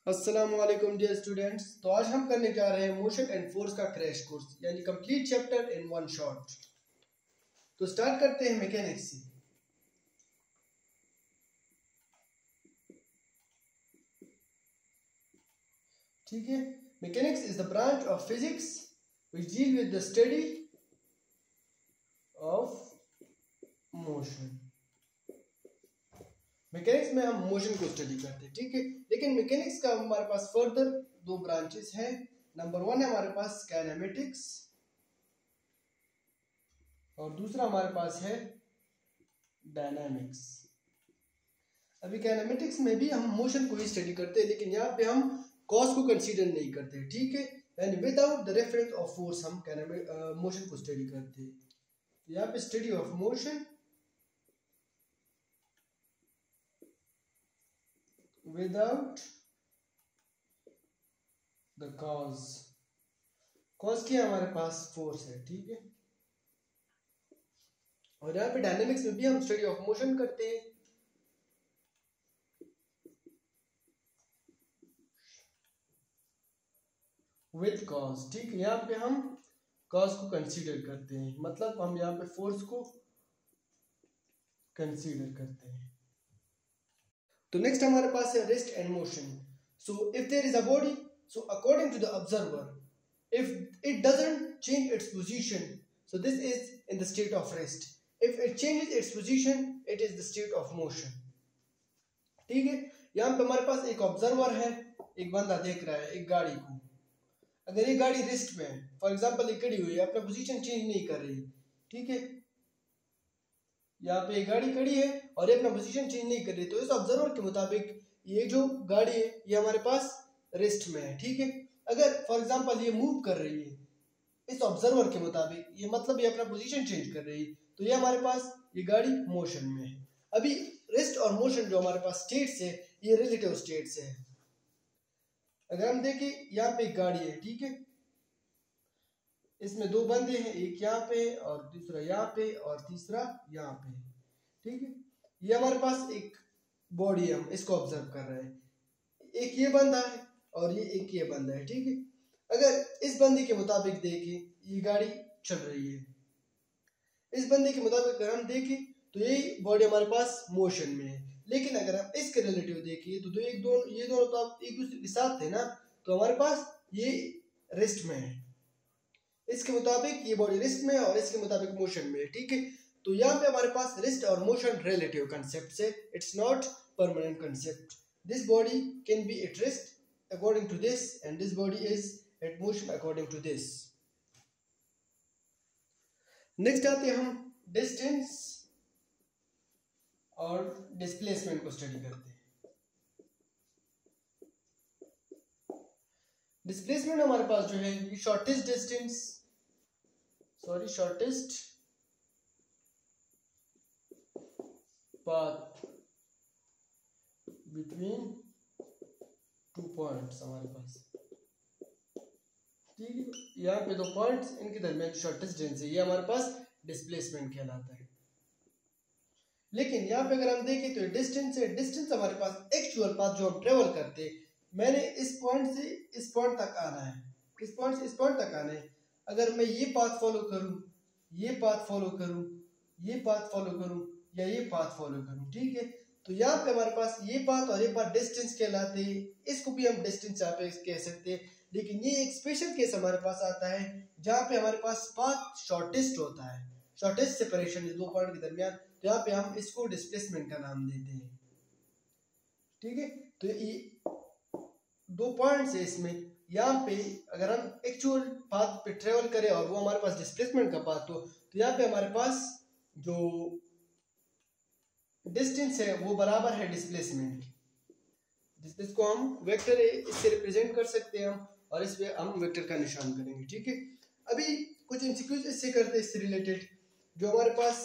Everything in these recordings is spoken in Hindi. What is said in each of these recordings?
अस्सलाम वालेकुम डियर स्टूडेंट्स। तो आज हम करने जा रहे हैं मोशन एंड फोर्स का क्रैश कोर्स यानी complete chapter in one shot. तो स्टार्ट करते हैं मैकेनिक्स से। ठीक है, mechanics is the branch of physics which deal with the study of motion. Mechanics में हम मोशन को स्टडी करते हैं, ठीक है। लेकिन मैकेनिक्स का हमारे पास फर्दर दो ब्रांचेस हैं। नंबर वन है हमारे पास काइनेमेटिक्स और दूसरा हमारे पास है डायनामिक्स। अभी काइनेमेटिक्स में भी हम मोशन को ही स्टडी करते हैं, लेकिन यहाँ पे हम कॉज को कंसीडर नहीं करते, ठीक है। यानी without the reference of force हम मोशन को स्टडी करते हैं। यहाँ पे study of motion without the cause. Cause क्या हमारे पास फोर्स है, ठीक है। और यहाँ पे डायनेमिक्स में भी हम स्टडी ऑफ मोशन करते हैं विद कॉज, ठीक है। यहाँ पे हम कॉज को कंसीडर करते हैं, मतलब हम यहाँ पे फोर्स को कंसीडर करते हैं। तो नेक्स्ट हमारे पास है rest and motion. So if there is a body, so according to the observer, if it doesn't change its position, so this is in the state of rest. If it changes its position, it is the state of motion, ठीक है। यहाँ पे हमारे पास एक ऑब्जर्वर है, एक बंदा देख रहा है एक गाड़ी को। अगर ये गाड़ी रेस्ट में है, फॉर एग्जांपल ये खड़ी हुई है, अपना पोजीशन चेंज नहीं कर रही, ठीक है। यहाँ पे एक गाड़ी खड़ी है और ये अपना पोजीशन चेंज नहीं कर रही, तो इस ऑब्जर्वर के मुताबिक ये जो गाड़ी है ये हमारे पास रेस्ट में है, ठीक है। अगर फॉर एग्जांपल ये मूव कर रही है, इस ऑब्जर्वर के मुताबिक ये मतलब ये अपना पोजीशन चेंज कर रही है, तो ये हमारे पास ये गाड़ी मोशन में है। अभी रेस्ट और मोशन जो हमारे पास स्टेट्स है, ये रिलेटिव स्टेट्स है। अगर हम देखें यहाँ पे एक गाड़ी है, ठीक है, इसमें दो बंदे हैं, एक यहाँ पे और दूसरा यहाँ पे और तीसरा यहाँ पे, ठीक है। ये हमारे पास एक बॉडी है, हम इसको ऑब्जर्व कर रहे हैं। एक ये बंदा है और एक ये बंदा है, ठीक है। अगर इस बंदे के मुताबिक देखें ये गाड़ी चल रही है, इस बंदे के मुताबिक अगर हम देखें तो ये बॉडी हमारे पास मोशन में है। लेकिन अगर हम इसके रिलेटिव देखें तो ये दोनों तो आप एक दूसरे के साथ थे ना, तो हमारे पास ये रेस्ट में है। इसके मुताबिक ये बॉडी रेस्ट में है और इसके मुताबिक मोशन में है, ठीक है। तो यहाँ पे हमारे पास रेस्ट और मोशन रिलेटिव कंसेप्ट है, it's not permanent concept. This body can be at rest according to this and this body is at motion according to this. Next आते हैं हम डिस्टेंस और डिस्प्लेसमेंट को स्टडी करते हैं। डिस्प्लेसमेंट हमारे पास जो है ये shortest path between two points हमारे पास, ठीक है। यहाँ पे दो पॉइंट्स, इनके दरमियान शॉर्टेस्ट डिस्टेंस है, ये हमारे पास डिस्प्लेसमेंट कहलाता है। लेकिन यहाँ पे अगर हम देखें तो डिस्टेंस है, डिस्टेंस हमारे पास एक्चुअल पाथ जो हम ट्रेवल करते हैं। मैंने इस पॉइंट से इस पॉइंट तक आना है, इस पॉइंट से इस पॉइंट तक आना है। अगर मैं ये पाथ फॉलो करूँ, ये पाथ फॉलो करूँ, ये पाथ फॉलो करूँ या ये पाथ फॉलो करूँ, ठीक है, तो यहाँ पे हमारे पास ये पाथ और ये पाथ डिस्टेंस कहलाते हैं। इसको भी हम डिस्टेंस यहाँ पे कह सकते हैं। लेकिन ये एक स्पेशल केस हमारे पास आता है जहाँ पे हमारे पास पाथ शॉर्टेस्ट होता है, शॉर्टेस्ट सेपरेशन है दो पॉइंट के दरमियान, तो यहाँ पे हम इसको डिस्प्लेसमेंट का नाम देते हैं, ठीक है। तो ये दो पॉइंट्स है, इसमें यहाँ पे अगर हम एक्चुअल पाथ पे ट्रेवल करें और वो हमारे पास डिस्प्लेसमेंट का पाथ हो, तो यहाँ पे हमारे पास जो डिस्टेंस है वो बराबर है डिस्प्लेसमेंट। डिस्टेंस को हम वेक्टर इससे रिप्रेजेंट कर सकते हैं हम, और इस पे हम वेक्टर का निशान करेंगे, ठीक है। अभी कुछ एमसीक्यूज इससे करते हैं, इससे रिलेटेड, जो हमारे पास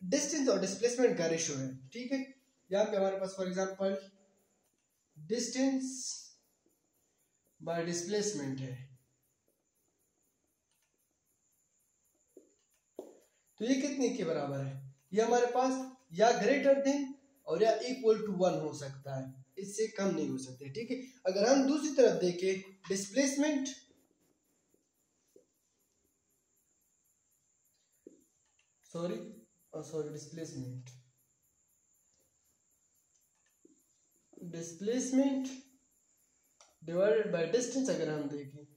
डिस्टेंस और डिस्प्लेसमेंट का रेशियो है, ठीक है। यहाँ पे हमारे पास for example distance by displacement है, तो ये कितने के बराबर है? ये हमारे पास या ग्रेटर देन और या इक्वल टू 1 हो सकता है। इससे कम नहीं हो सकते, ठीक है। अगर हम दूसरी तरफ देखें displacement, displacement divided by distance अगर हम देखें तो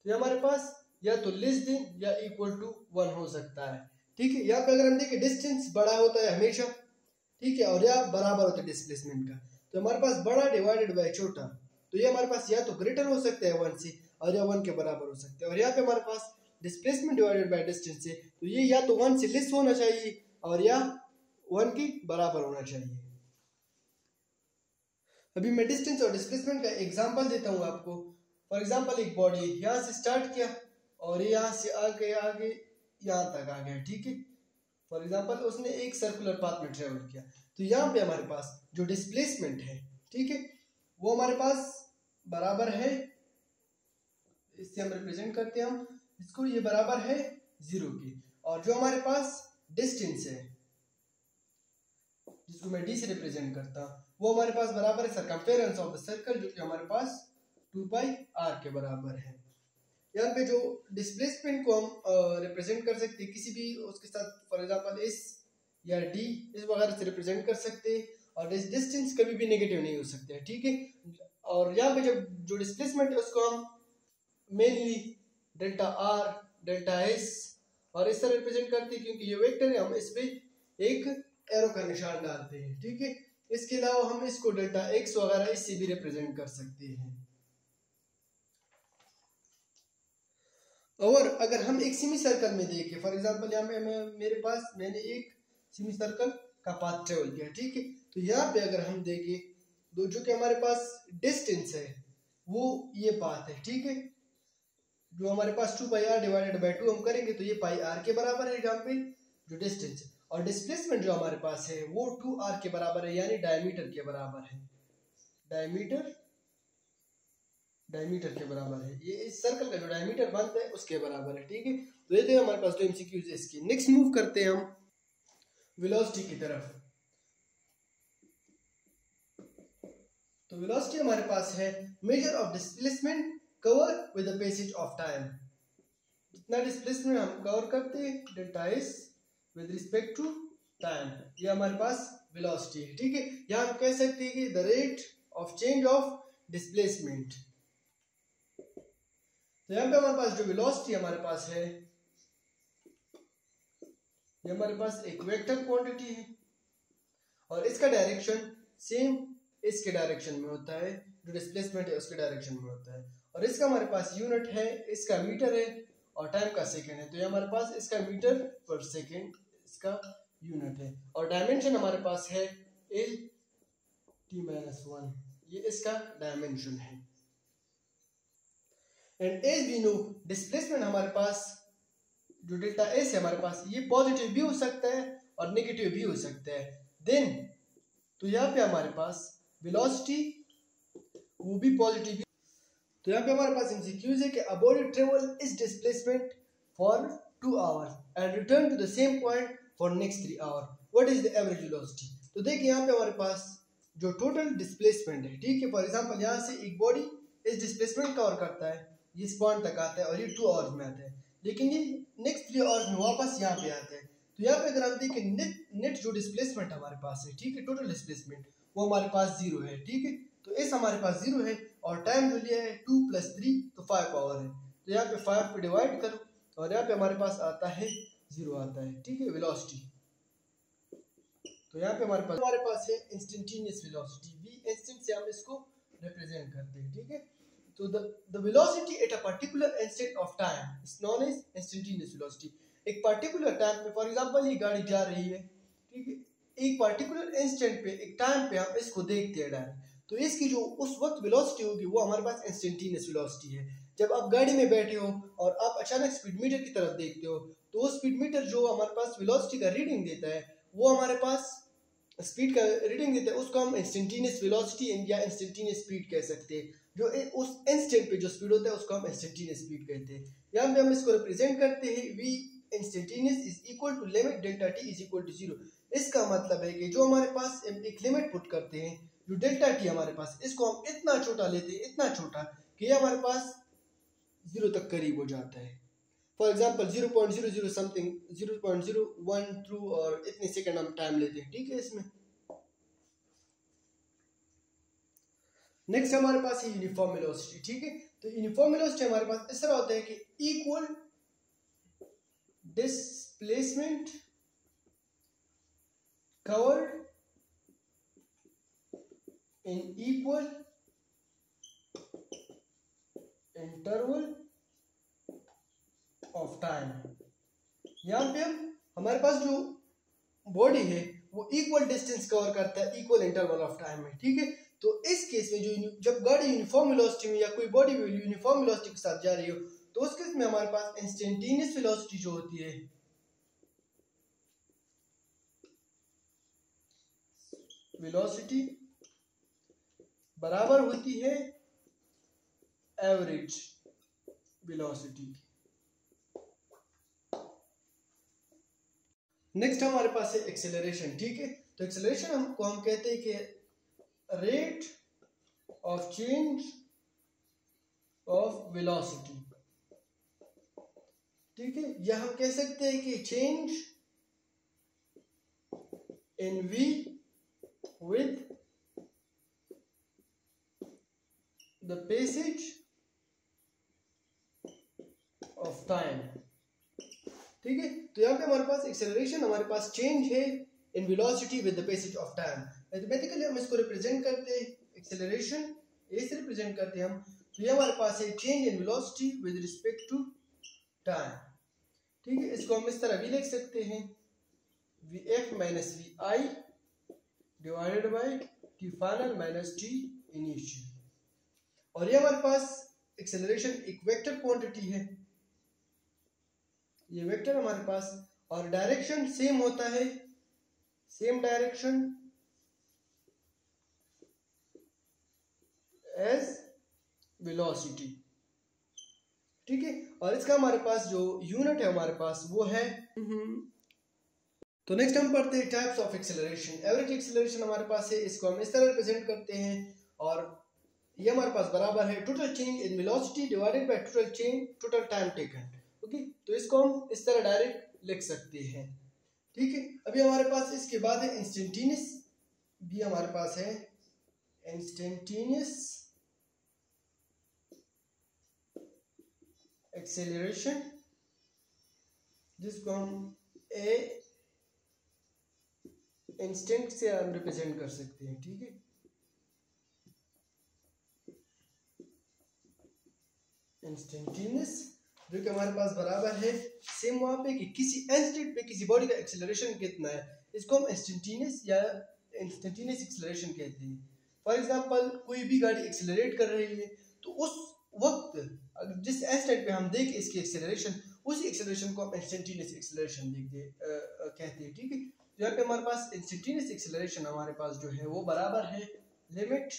ये हमारे पास या तो लेस देन या इक्वल टू 1 हो सकता है, ठीक है। यहाँ पे अगर हम देखें डिस्टेंस बड़ा होता है हमेशा, ठीक है, और या बराबर होता है डिस्प्लेसमेंट का, तो हमारे पास बड़ा डिवाइडेड बाय छोटा, तो ये हमारे पास या तो ग्रेटर हो सकता है 1 से और या 1 के बराबर हो सकता है। और यहाँ पे हमारे पास डिस्प्लेसमेंट डिवाइडेड बाय डिस्टेंस है, तो ये या तो 1 से लेस होना चाहिए और या 1 के बराबर होना चाहिए। अभी मैं डिस्टेंस और डिस्प्लेसमेंट का एग्जांपल देता हूँ आपको। फॉर एग्जांपल एक बॉडी यहाँ से स्टार्ट किया और यहाँ से आगे यहाँ तक आ गया, ठीक है। फॉर एग्जांपल उसने एक सर्कुलर पाथ में ट्रेवल किया, तो यहाँ पे हमारे पास जो डिस्प्लेसमेंट है, ठीक है, वो हमारे पास बराबर है, इससे हम रिप्रेजेंट करते हैं हम इसको, ये बराबर है 0 के। और जो हमारे पास डिस्टेंस है जिसको मैं d से रिप्रेजेंट करता हूँ, वो हमारे पास बराबर है सर्कमफेरेंस ऑफ द सर्कल, जो कि हमारे पास 2 पाई r के बराबर है। यहाँ पे जो डिस्प्लेसमेंट को हम रिप्रेजेंट कर सकते हैं किसी भी उसके साथ, फॉर एग्जांपल s या d इस वगैरह से रिप्रेजेंट कर सकते हैं, और डिस्टेंस कभी भी नेगेटिव नहीं हो सकते हैं, ठीक है। और यहाँ पे जब जो डिस्प्लेसमेंट है उसको हम mainly delta r, delta s और इस तरह रिप्रेजेंट करते हैं, क्योंकि ये वेक्टर है, हम इस पे एक एरो का निशान डालते हैं, ठीक है। इसके अलावा हम इसको डेल्टा x वगैरह इससे भी रिप्रेजेंट कर सकते हैं। और अगर हम एक सेमी सर्कल में देखें, फॉर एग्जांपल यहाँ पे मैंने एक सेमी सर्कल का पाथ ट्रेवल किया, ठीक है। तो यहाँ पे अगर हम देखें जो कि हमारे पास डिस्टेंस है वो ये पाथ है, ठीक है। जो हमारे पास 2 पाई r डिवाइडेड बाय 2 हम करेंगे तो ये पाई r के बराबर है यहाँ पे जो डिस्टेंस है, और डिस्प्लेसमेंट जो हमारे पास है वो 2r के बराबर है, यानी डायमीटर के बराबर है, डायमीटर के बराबर है, ये इस सर्कल का जो डायमीटर बनता है उसके बराबर है, ठीक है। तो ये थे हमारे पास 2 MCQs इसकी। नेक्स्ट मूव करते हैं हम वेलोसिटी की तरफ। तो वेलोसिटी हमारे पास है measure of displacement cover with the passage of time. जितना डिस्प्लेसमेंट हम कवर करते हैं delta s with respect to time, ये हमारे पास वेलोसिटी है, ठीक है। यहाँ हम कह सकते हैं कि the rate of change of displacement. तो यहाँ पे हमारे पास जो वेलोसिटी हमारे पास है, ये हमारे पास एक वेक्टर क्वांटिटी है और इसका डायरेक्शन सेम इसके डायरेक्शन में होता है, जो डिस्प्लेसमेंट है उसके डायरेक्शन में होता है। और इसका हमारे पास यूनिट है, इसका मीटर है और टाइम का सेकंड है, तो ये हमारे पास इसका मीटर पर सेकंड इसका यूनिट है। और डायमेंशन हमारे पास है L/T-1, ये इसका डायमेंशन है। And as we know displacement हमारे पास जो डेल्टा s है हमारे पास, ये पॉजिटिव भी हो सकता है और नेगेटिव भी हो सकता है। देन तो यहाँ पे हमारे पास वेलोसिटी वो भी पॉजिटिव भी। तो यहाँ पे हमारे पास MCQs है कि a body travel its displacement for 2 hours and return to the same point for next 3 hours. What is the average velocity? तो देखिए यहाँ पे हमारे पास जो टोटल डिस्प्लेसमेंट है, ठीक है। फॉर एग्जांपल यहाँ से एक बॉडी इस डिस्प्लेसमेंट कवर करता है, ये इस पॉइंट तक आता है और ये 2 आवर्स में आता है, लेकिन ये नेक्स्ट 3 आवर्स में वापस यहाँ पे आता है। तो यहाँ पे अगर हम देखें नेट जो डिस्प्लेसमेंट हमारे पास है, ठीक है, टोटल डिस्प्लेसमेंट वो हमारे पास 0 है, ठीक है। तो इस हमारे पास 0 है और टाइम जो लिया है 2 + 3 तो 5 आवर है, तो यहाँ पे 5 पे डिवाइड करो और यहाँ पे हमारे पास आता है 0 आता है, ठीक है, वेलोसिटी। तो यहाँ पे हमारे पास है इंस्टेंटेनियस वेलोसिटी, v इंस्टेंट से हम इसको रिप्रेजेंट करते हैं, ठीक है। तो the velocity at a particular instant of time is known as instantaneous velocity. एक पर्टिकुलर टाइम पे, फॉर एग्जांपल ये गाड़ी जा रही है, ठीक है, एक पर्टिकुलर इंस्टेंट पे, एक टाइम पे हम इसको देखते हैं डायरेक्ट, तो इसकी जो उस वक्त वेलोसिटी होगी वो हमारे पास इंस्टेंटेनियस वेलोसिटी है। जब आप गाड़ी में बैठे हो और आप अचानक स्पीड मीटर की तरफ देखते हो, तो वो स्पीड मीटर जो हमारे पास वेलोसिटी का रीडिंग देता है, वो हमारे पास स्पीड का रीडिंग देता है, उसको हम इंस्टेंटेनियस वेलोसिटी या इंस्टेंटेनियस स्पीड कह सकते हैं। जो उस इंस्टेंट पे जो स्पीड होता है उसको हम इंस्टेंटेनियस स्पीड कहते हैं। यहाँ पे हम इसको रिप्रेजेंट करते हैं v instantaneous is equal to limit delta t is equal to 0। इसका मतलब है कि जो हमारे पास एक लिमिट पुट करते हैं जो डेल्टा टी हमारे पास, इसको हम इतना छोटा लेते हैं, इतना छोटा कि ये हमारे पास 0 तक करीब हो जाता है। फॉर एग्जाम्पल 0.00 समथिंग, 0.01 थ्रू और इतने सेकंड हम टाइम लेते हैं, ठीक है। इसमें नेक्स्ट हमारे पास है यूनिफॉर्म वेलोसिटी, ठीक है। तो यूनिफॉर्म वेलोसिटी हमारे पास इस तरह होता है कि equal displacement covered in equal interval of time. यहाँ पे हमारे पास जो बॉडी है वो इक्वल डिस्टेंस कवर करता है इक्वल इंटरवल ऑफ टाइम में, ठीक है। तो इस केस में जो जब गाड़ी यूनिफॉर्म वेलोसिटी में या कोई बॉडी यूनिफॉर्म वेलोसिटी के साथ जा रही हो, तो उस केस में हमारे पास इंस्टेंटेनियस वेलोसिटी जो होती है वेलोसिटी बराबर होती है एवरेज वेलोसिटी। नेक्स्ट हमारे पास है एक्सेलरेशन, ठीक है। तो एक्सेलरेशन हमको हम कहते हैं कि rate of change of velocity, ठीक है। या हम कह सकते हैं कि change in v with the passage of time, ठीक है। तो यहाँ पे हमारे पास एक्सेलरेशन, हमारे पास चेंज है इन velocity with the passage of time. Mathematically हम इसको रिप्रेजेंट करते हैं, एक्सेलरेशन ए से रिप्रेजेंट करते हैं हम। तो ये हमारे पास है change in velocity with respect to time, ठीक है। इसको हम इस तरह भी लिख सकते हैं, vf minus vi divided by T final minus T initial. और ये हमारे पास एक्सेलरेशन एक वेक्टर क्वांटिटी है, ये वेक्टर हमारे पास, और डायरेक्शन सेम होता है, सेम डायरेक्शन एज वेलोसिटी, ठीक है। और इसका हमारे पास जो यूनिट है हमारे पास वो है तो नेक्स्ट हम पढ़ते हैं types of acceleration. Average acceleration हमारे पास है, इसको हम इस तरह रिप्रेजेंट करते हैं, और ये हमारे पास बराबर है total change in velocity divided by total time taken, okay. तो इसको हम इस तरह डायरेक्ट लिख सकते हैं, ठीक है। अभी हमारे पास इसके बाद है इंस्टेंटेनियस, भी हमारे पास है इंस्टेंटेनियस एक्सेलरेशन, जिसको हम ए इंस्टेंट से हम रिप्रेजेंट कर सकते हैं, ठीक है। इंस्टेंटेनियस जो कि हमारे पास बराबर है सेम वहां पे कि किसी इंस्टेंट पे किसी बॉडी का एक्सेलरेशन कितना है, इसको हम इंस्टेंटेनियस या इंस्टेंटेनियस एक्सेलरेशन कहते हैं। फॉर एग्जांपल कोई भी गाड़ी एक्सेलरेट कर रही है, तो उस वक्त जिस इंस्टेंट पे हम देखें इसकी एक्सेलरेशन, उसी एक्सेलरेशन को हम इंस्टेंटेनियस एक्सेलरेशन कहते हैं, ठीक है। यहाँ पे हमारे पास इंस्टेंटेनियस एक्सेलरेशन हमारे पास जो है वो बराबर है लिमिट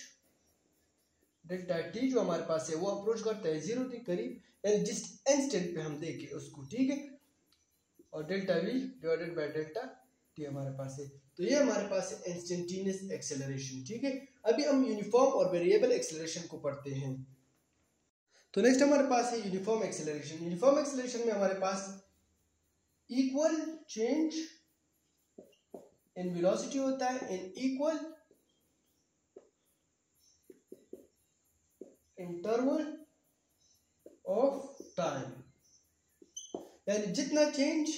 डेल्टा टी जो हमारे पास है वो अप्रोच करता है 0 के करीब, यानी जिस इंस्टेंट पे हम देखें उसको, ठीक है। और delta we divided by delta T हमारे पास है। तो ये हमारे पास है इंस्टेंटेनियस एक्सेलरेशन, ठीक है। अभी हम यूनिफॉर्म और वेरिएबल एक्सेलरेशन को पढ़ते हैं। तो नेक्स्ट हमारे पास है यूनिफॉर्म एक्सेलरेशन। यूनिफॉर्म एक्सेलरेशन में हमारे पास इक्वल चेंज इन वेलोसिटी होता है इन इक्वल इंटरवल ऑफ टाइम, यानी जितना चेंज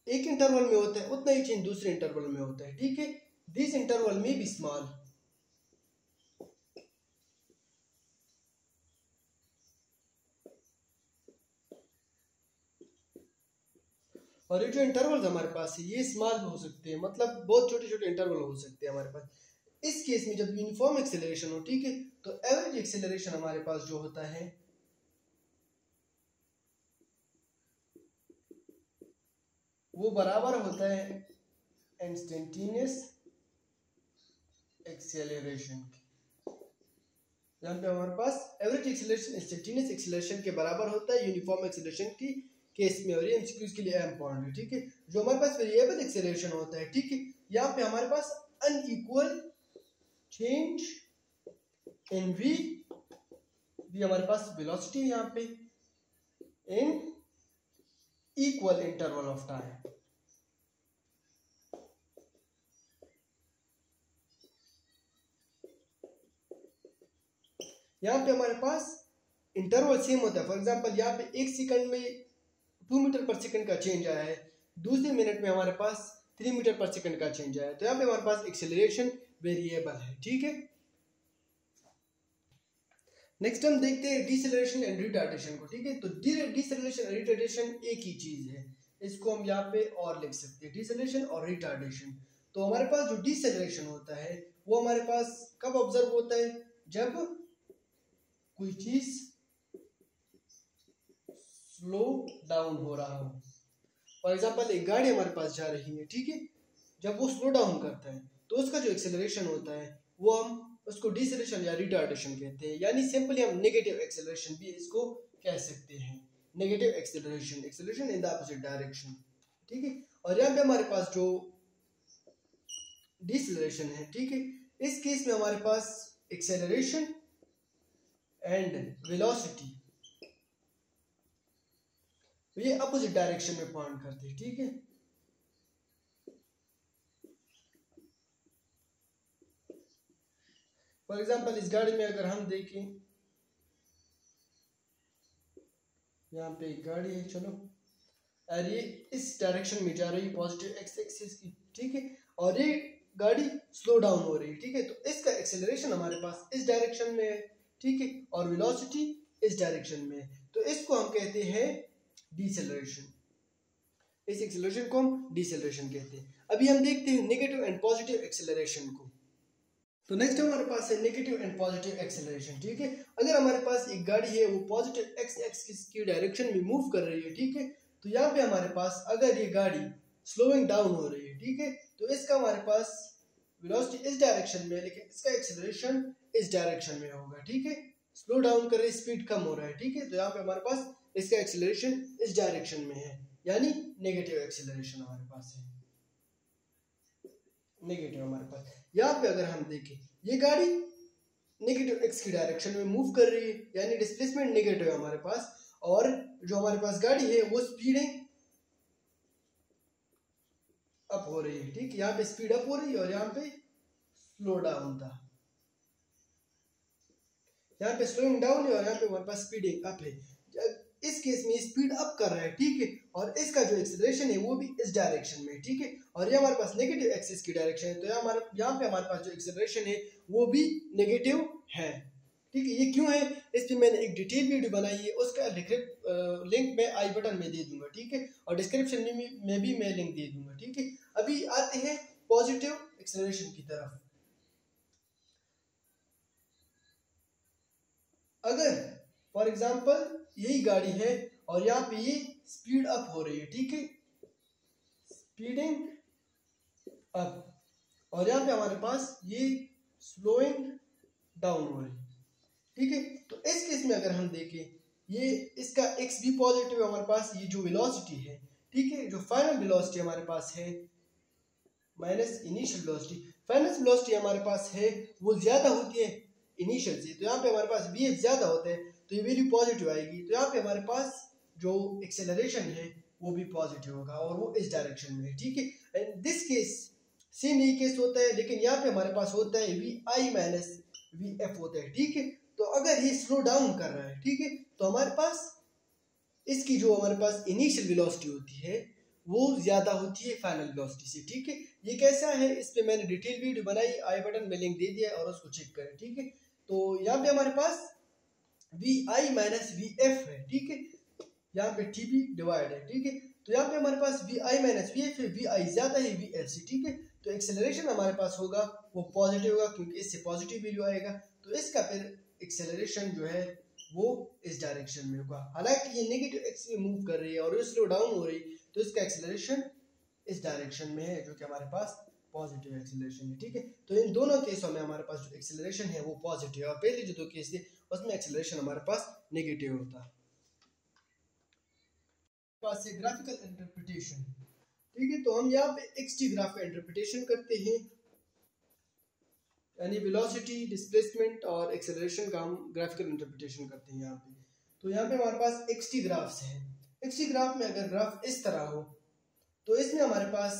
एक इंटरवल में होता है उतना ही चेंज दूसरे इंटरवल में होता है, ठीक है। दिस इंटरवल में भी स्मॉल, और ये जो इंटरवल हमारे पास है ये स्मॉल हो सकते हैं, मतलब बहुत छोटे छोटे इंटरवल हो सकते हैं हमारे पास। इस केस में जब यूनिफॉर्म एक्सेलरेशन हो, ठीक है, तो एवरेज एक्सेलरेशन हमारे पास जो होता है वो बराबर होता है इंस्टेंटेनियस एक्सेलरेशन की। यहाँ पे हमारे पास एवरेज एक्सेलरेशन इंस्टेंटेनियस एक्सेलरेशन के बराबर होता है यूनिफॉर्म एक्सेलरेशन की केस में, और ये एमसीक्यूज के लिए इंपॉर्टेंट है, ठीक है। जो हमारे पास वेरिएबल एक्सेलरेशन होता है, ठीक है, यहाँ पे हमारे पास unequal change in v, v हमारे पास वेलोसिटी है यहाँ पे, in equal interval of time. यहाँ पे हमारे पास इंटरवल सेम होता है। फॉर एग्जांपल यहाँ पे 1 सेकंड में 2 मीटर पर सेकंड का चेंज आया है, दूसरे मिनट में हमारे पास 3 मीटर पर सेकंड का चेंज आया है, तो यहाँ पे हमारे पास एक्सेलरेशन वेरिएबल है, ठीक है। नेक्स्ट हम देखते हैं डिसेलरेशन एंड रिटार्डेशन को, ठीक है। तो डिसेलरेशन और रिटार्डेशन एक ही चीज है, इसको हम यहाँ पे और लिख सकते हैं, डिसेलरेशन और रिटार्डेशन। तो हमारे पास जो डिसेलरेशन होता है वो हमारे पास कब ऑब्जर्व होता है, जब कोई चीज स्लो डाउन हो रहा हो। फॉर एग्जांपल एक गाड़ी हमारे पास जा रही है, ठीक है, जब वो स्लो डाउन करता है तो उसका जो एक्सेलरेशन होता है वो हम उसको डिसेलरेशन या रिटार्डेशन कहते हैं, यानी सिंपली हम नेगेटिव एक्सेलरेशन भी इसको कह सकते हैं, negative acceleration, acceleration in the opposite direction, ठीक है। और यहाँ पे हमारे पास जो डिसेलरेशन है, ठीक है, इस केस में हमारे पास एक्सेलरेशन एंड वेलोसिटी ये अपोजिट डायरेक्शन में पॉइंट करते हैं, ठीक है। फॉर एग्जांपल इस गाड़ी में अगर हम देखें, यहाँ पे एक गाड़ी है, चलो, और ये इस डायरेक्शन में जा रही है पॉजिटिव एक्स एक्सिस की, ठीक है, और ये गाड़ी स्लो डाउन हो रही है, ठीक है। तो इसका एक्सेलरेशन हमारे पास इस डायरेक्शन में है, ठीक है, और वेलोसिटी इस डायरेक्शन में है, तो इसको हम कहते हैं डिसेलरेशन। इस एक्सेलरेशन को हम डिसेलरेशन कहते हैं। अभी हम देखते हैं नेगेटिव एंड पॉजिटिव एक्सेलरेशन को। तो नेक्स्ट हमारे पास है नेगेटिव एंड पॉजिटिव एक्सेलरेशन, ठीक है। अगर हमारे पास एक गाड़ी है वो पॉजिटिव एक्स एक्सिस की डायरेक्शन में मूव कर रही है, ठीक है, तो यहाँ पे हमारे पास अगर ये गाड़ी स्लोइंग डाउन हो रही है, ठीक है, तो इसका हमारे पास वेलोसिटी इस डायरेक्शन में है, लेकिन इसका एक्सेलरेशन इस डायरेक्शन में होगा, ठीक है। स्लो डाउन कर रही, स्पीड कम हो रहा है, ठीक है, तो यहाँ पे हमारे पास इसका एक्सेलरेशन इस डायरेक्शन में है, यानी नेगेटिव एक्सेलरेशन हमारे पास है, नेगेटिव हमारे पास। यहाँ पे अगर हम देखें ये गाड़ी नेगेटिव एक्स की डायरेक्शन में मूव कर रही है, यानी डिस्प्लेसमेंट नेगेटिव है हमारे पास, और जो हमारे पास गाड़ी है वो स्पीडिंग अप हो रही है, ठीक, यहाँ पे स्पीड अप हो रही है और यहाँ पे स्लो डाउन था, यहाँ पे स्लोइंग डाउन है और यहाँ पे हमारे पास स्पीडिंग अप है। इस केस में स्पीड अप कर रहा है, ठीक है, और इसका जो एक्सेलरेशन है वो भी इस डायरेक्शन में, ठीक है, और ये हमारे पास नेगेटिव एक्सिस की डायरेक्शन है, तो यहाँ पे हमारे पास जो एक्सेलरेशन है वो भी नेगेटिव है, ठीक है। ये क्यों है, इस पे मैंने एक डिटेल वीडियो बनाई है, उसका लिंक मैं आई बटन में दे दूंगा, ठीक है, और डिस्क्रिप्शन में भी मैं लिंक दे दूंगा, ठीक है। अभी आते हैं पॉजिटिव एक्सेलरेशन की तरफ। अगर फॉर एग्जांपल यही गाड़ी है और यहाँ पे ये स्पीड अप हो रही है, ठीक है, स्पीडिंग अप, और यहाँ पे हमारे पास ये स्लोइंग डाउन हो रही है, ठीक है। तो इस केस में अगर हम देखें ये इसका एक्स भी पॉजिटिव है हमारे पास, ये जो वेलोसिटी है, ठीक है, जो फाइनल वेलोसिटी हमारे पास है minus initial velocity, final velocity हमारे पास है वो ज्यादा होती है इनिशियल से, तो यहाँ पे हमारे पास वी एफ ज्यादा होता है, तो ये वैल्यू पॉजिटिव आएगी, तो यहाँ पे हमारे पास जो एक्सेलरेशन है वो भी पॉजिटिव होगा और वो इस डायरेक्शन में है, ठीक है। एंड दिस केस सेम ये केस होता है, लेकिन यहाँ पे हमारे पास होता है we I minus we f होता है, ठीक है। तो अगर ये स्लो डाउन कर रहा है, ठीक है, तो हमारे पास इसकी जो हमारे पास इनिशियल वेलोसिटी होती है वो ज्यादा होती है फाइनल वेलोसिटी से, ठीक है। ये कैसा है, इस पे मैंने डिटेल वीडियो बनाई, आई बटन में लिंक दे दिया और उसको चेक करें, ठीक है। तो यहाँ पे हमारे पास V I minus we F है, ठीक है, यहाँ पे टी बी डिवाइड है, ठीक है। तो यहाँ पे हमारे पास V I minus we F है, वी आई ज्यादा है वी एफ से, ठीक है। तो एक्सेलरेशन हमारे पास होगा वो पॉजिटिव होगा क्योंकि इससे पॉजिटिव वैल्यू आएगा, तो इसका फिर एक्सेलरेशन जो है वो इस डायरेक्शन में होगा। हालांकि ये नेगेटिव एक्स में मूव कर रही है और ये स्लो डाउन हो रही है, तो इसका एक्सेलरेशन इस डायरेक्शन में है जो कि हमारे पास पॉजिटिव एक्सेलरेशन है, ठीक है। तो इन दोनों केसों में हमारे पास जो एक्सेलरेशन है वो पॉजिटिव है, और पहले जो दो केस थे उसमें एक्सेलरेशन हमारे पास नेगेटिव होता है। पास है ग्राफिकल इंटरप्रिटेशन, ठीक है। तो हम यहाँ पे एक्स टी ग्राफ का इंटरप्रिटेशन करते हैं। यानी वेलोसिटी, डिस्प्लेसमेंट और एक्सेलरेशन का हम ग्राफिकल इंटरप्रिटेशन करते हैं यहाँ पे। तो यहाँ पे हमारे पास xt ग्राफ्स हैं। xt ग्राफ में अगर ग्राफ इस तरह हो तो इसमें हमारे पास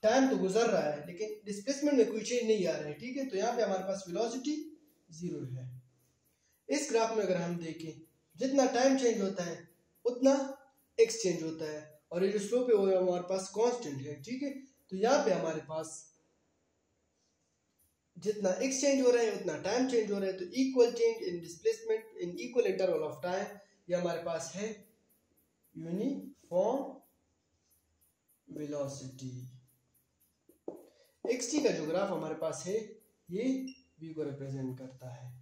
टाइम तो गुजर रहा है लेकिन डिस्प्लेसमेंट में कोई चेंज नहीं आ रहा है, ठीक है। तो यहाँ पे हमारे पास वेलोसिटी 0 है। इस ग्राफ में अगर हम देखें जितना टाइम चेंज होता है उतना x चेंज होता है और ये जो स्लोप है वो हमारे पास कांस्टेंट है, ठीक है। तो यहाँ पे हमारे पास जितना x चेंज हो रहा है उतना टाइम चेंज हो रहा है। तो equal change in displacement in equal interval of time ये हमारे पास है यूनिफॉर्म वेलोसिटी। xt का जो ग्राफ हमारे पास है ये v को रिप्रेजेंट करता है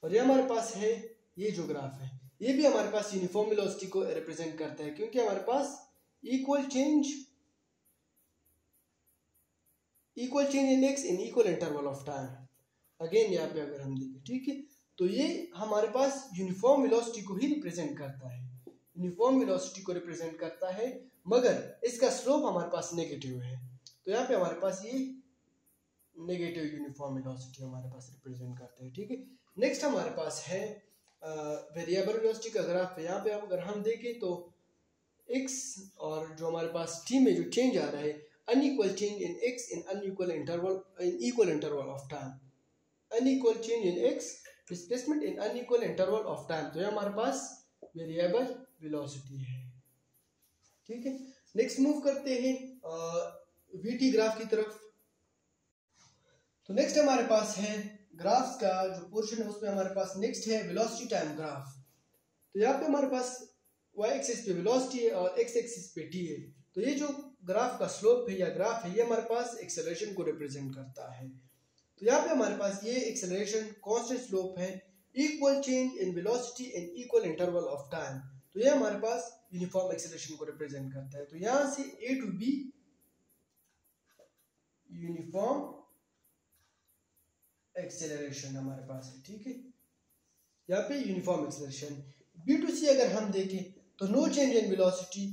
और ये हमारे पास है ये जो ग्राफ है ये भी हमारे पास यूनिफॉर्म वेलोसिटी को रिप्रेजेंट करता है क्योंकि हमारे पास equal change in x in equal interval of time. Again यहाँ पे अगर हम देखें, ठीक है, तो ये हमारे पास यूनिफॉर्म वेलोसिटी को ही रिप्रेजेंट करता है, यूनिफॉर्म वेलोसिटी को रिप्रेजेंट करता है, मगर इसका स्लोप हमारे पास नेगेटिव है। तो यहाँ पे हमारे पास ये नेगेटिव यूनिफॉर्म वेलोसिटी हमारे पास रिप्रेजेंट करता है, ठीक है। नेक्स्ट हमारे पास है वेरिएबल वेलोसिटी का ग्राफ है। यहाँ पे अगर हम देखें तो x और जो हमारे पास t में जो चेंज आ रहा है unequal change in x in equal interval of time, unequal change in x displacement in unequal interval of time। तो ये हमारे पास वेरिएबल वेलोसिटी है, ठीक है। नेक्स्ट मूव करते हैं vt ग्राफ की तरफ। तो नेक्स्ट हमारे पास है ग्राफ्स का जो पोर्शन है उसमें हमारे पास नेक्स्ट है वेलोसिटी टाइम ग्राफ। तो यहाँ पे हमारे पास y एक्सिस पे वेलोसिटी है और x एक्सिस पे t है। तो ये जो ग्राफ का स्लोप है या ग्राफ है ये हमारे पास एक्सेलरेशन को रिप्रेजेंट करता है। तो यहाँ पे हमारे पास ये एक्सेलरेशन कांस्टेंट स्लोप है, equal change in velocity in equal interval of time. तो ये हमारे पास यूनिफॉर्म एक्सेलरेशन को रिप्रेजेंट करता है। तो यहाँ से A to B uniform acceleration हमारे पास है, ठीक है। यहाँ पे uniform acceleration. B to C अगर हम देखें तो no change in velocity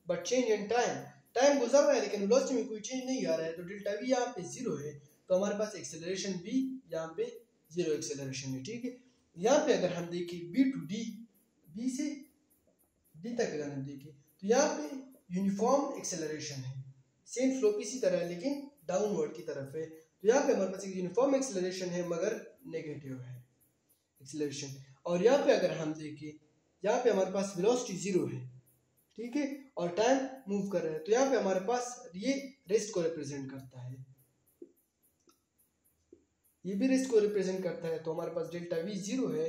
but change in time. Time गुजर रहा है लेकिन वेलोसिटी में कोई चेंज नहीं आ रहा है। तो डेल्टा V यहाँ पे 0 है तो हमारे पास एक्सेलरेशन भी यहाँ पे 0 एक्सेलरेशन है, ठीक है। यहाँ पे अगर हम देखें B to D, B से D तक अगर हम देखें तो यहाँ पे यूनिफॉर्म एक्सेलरेशन है, सेम स्लोप इसी तरह है लेकिन डाउनवर्ड की तरफ है। तो यहाँ पे हमारे पास एक यूनिफॉर्म एक्सेलरेशन है मगर नेगेटिव है एक्सेलरेशन। और यहाँ पे अगर हम देखें यहाँ पे हमारे पास वेलोसिटी 0 है, ठीक है, और टाइम मूव कर रहा है। तो यहाँ पे हमारे पास ये रेस्ट को रिप्रेजेंट करता है, ये भी रेस्ट को रिप्रेजेंट करता है। तो हमारे पास डेल्टा V 0 है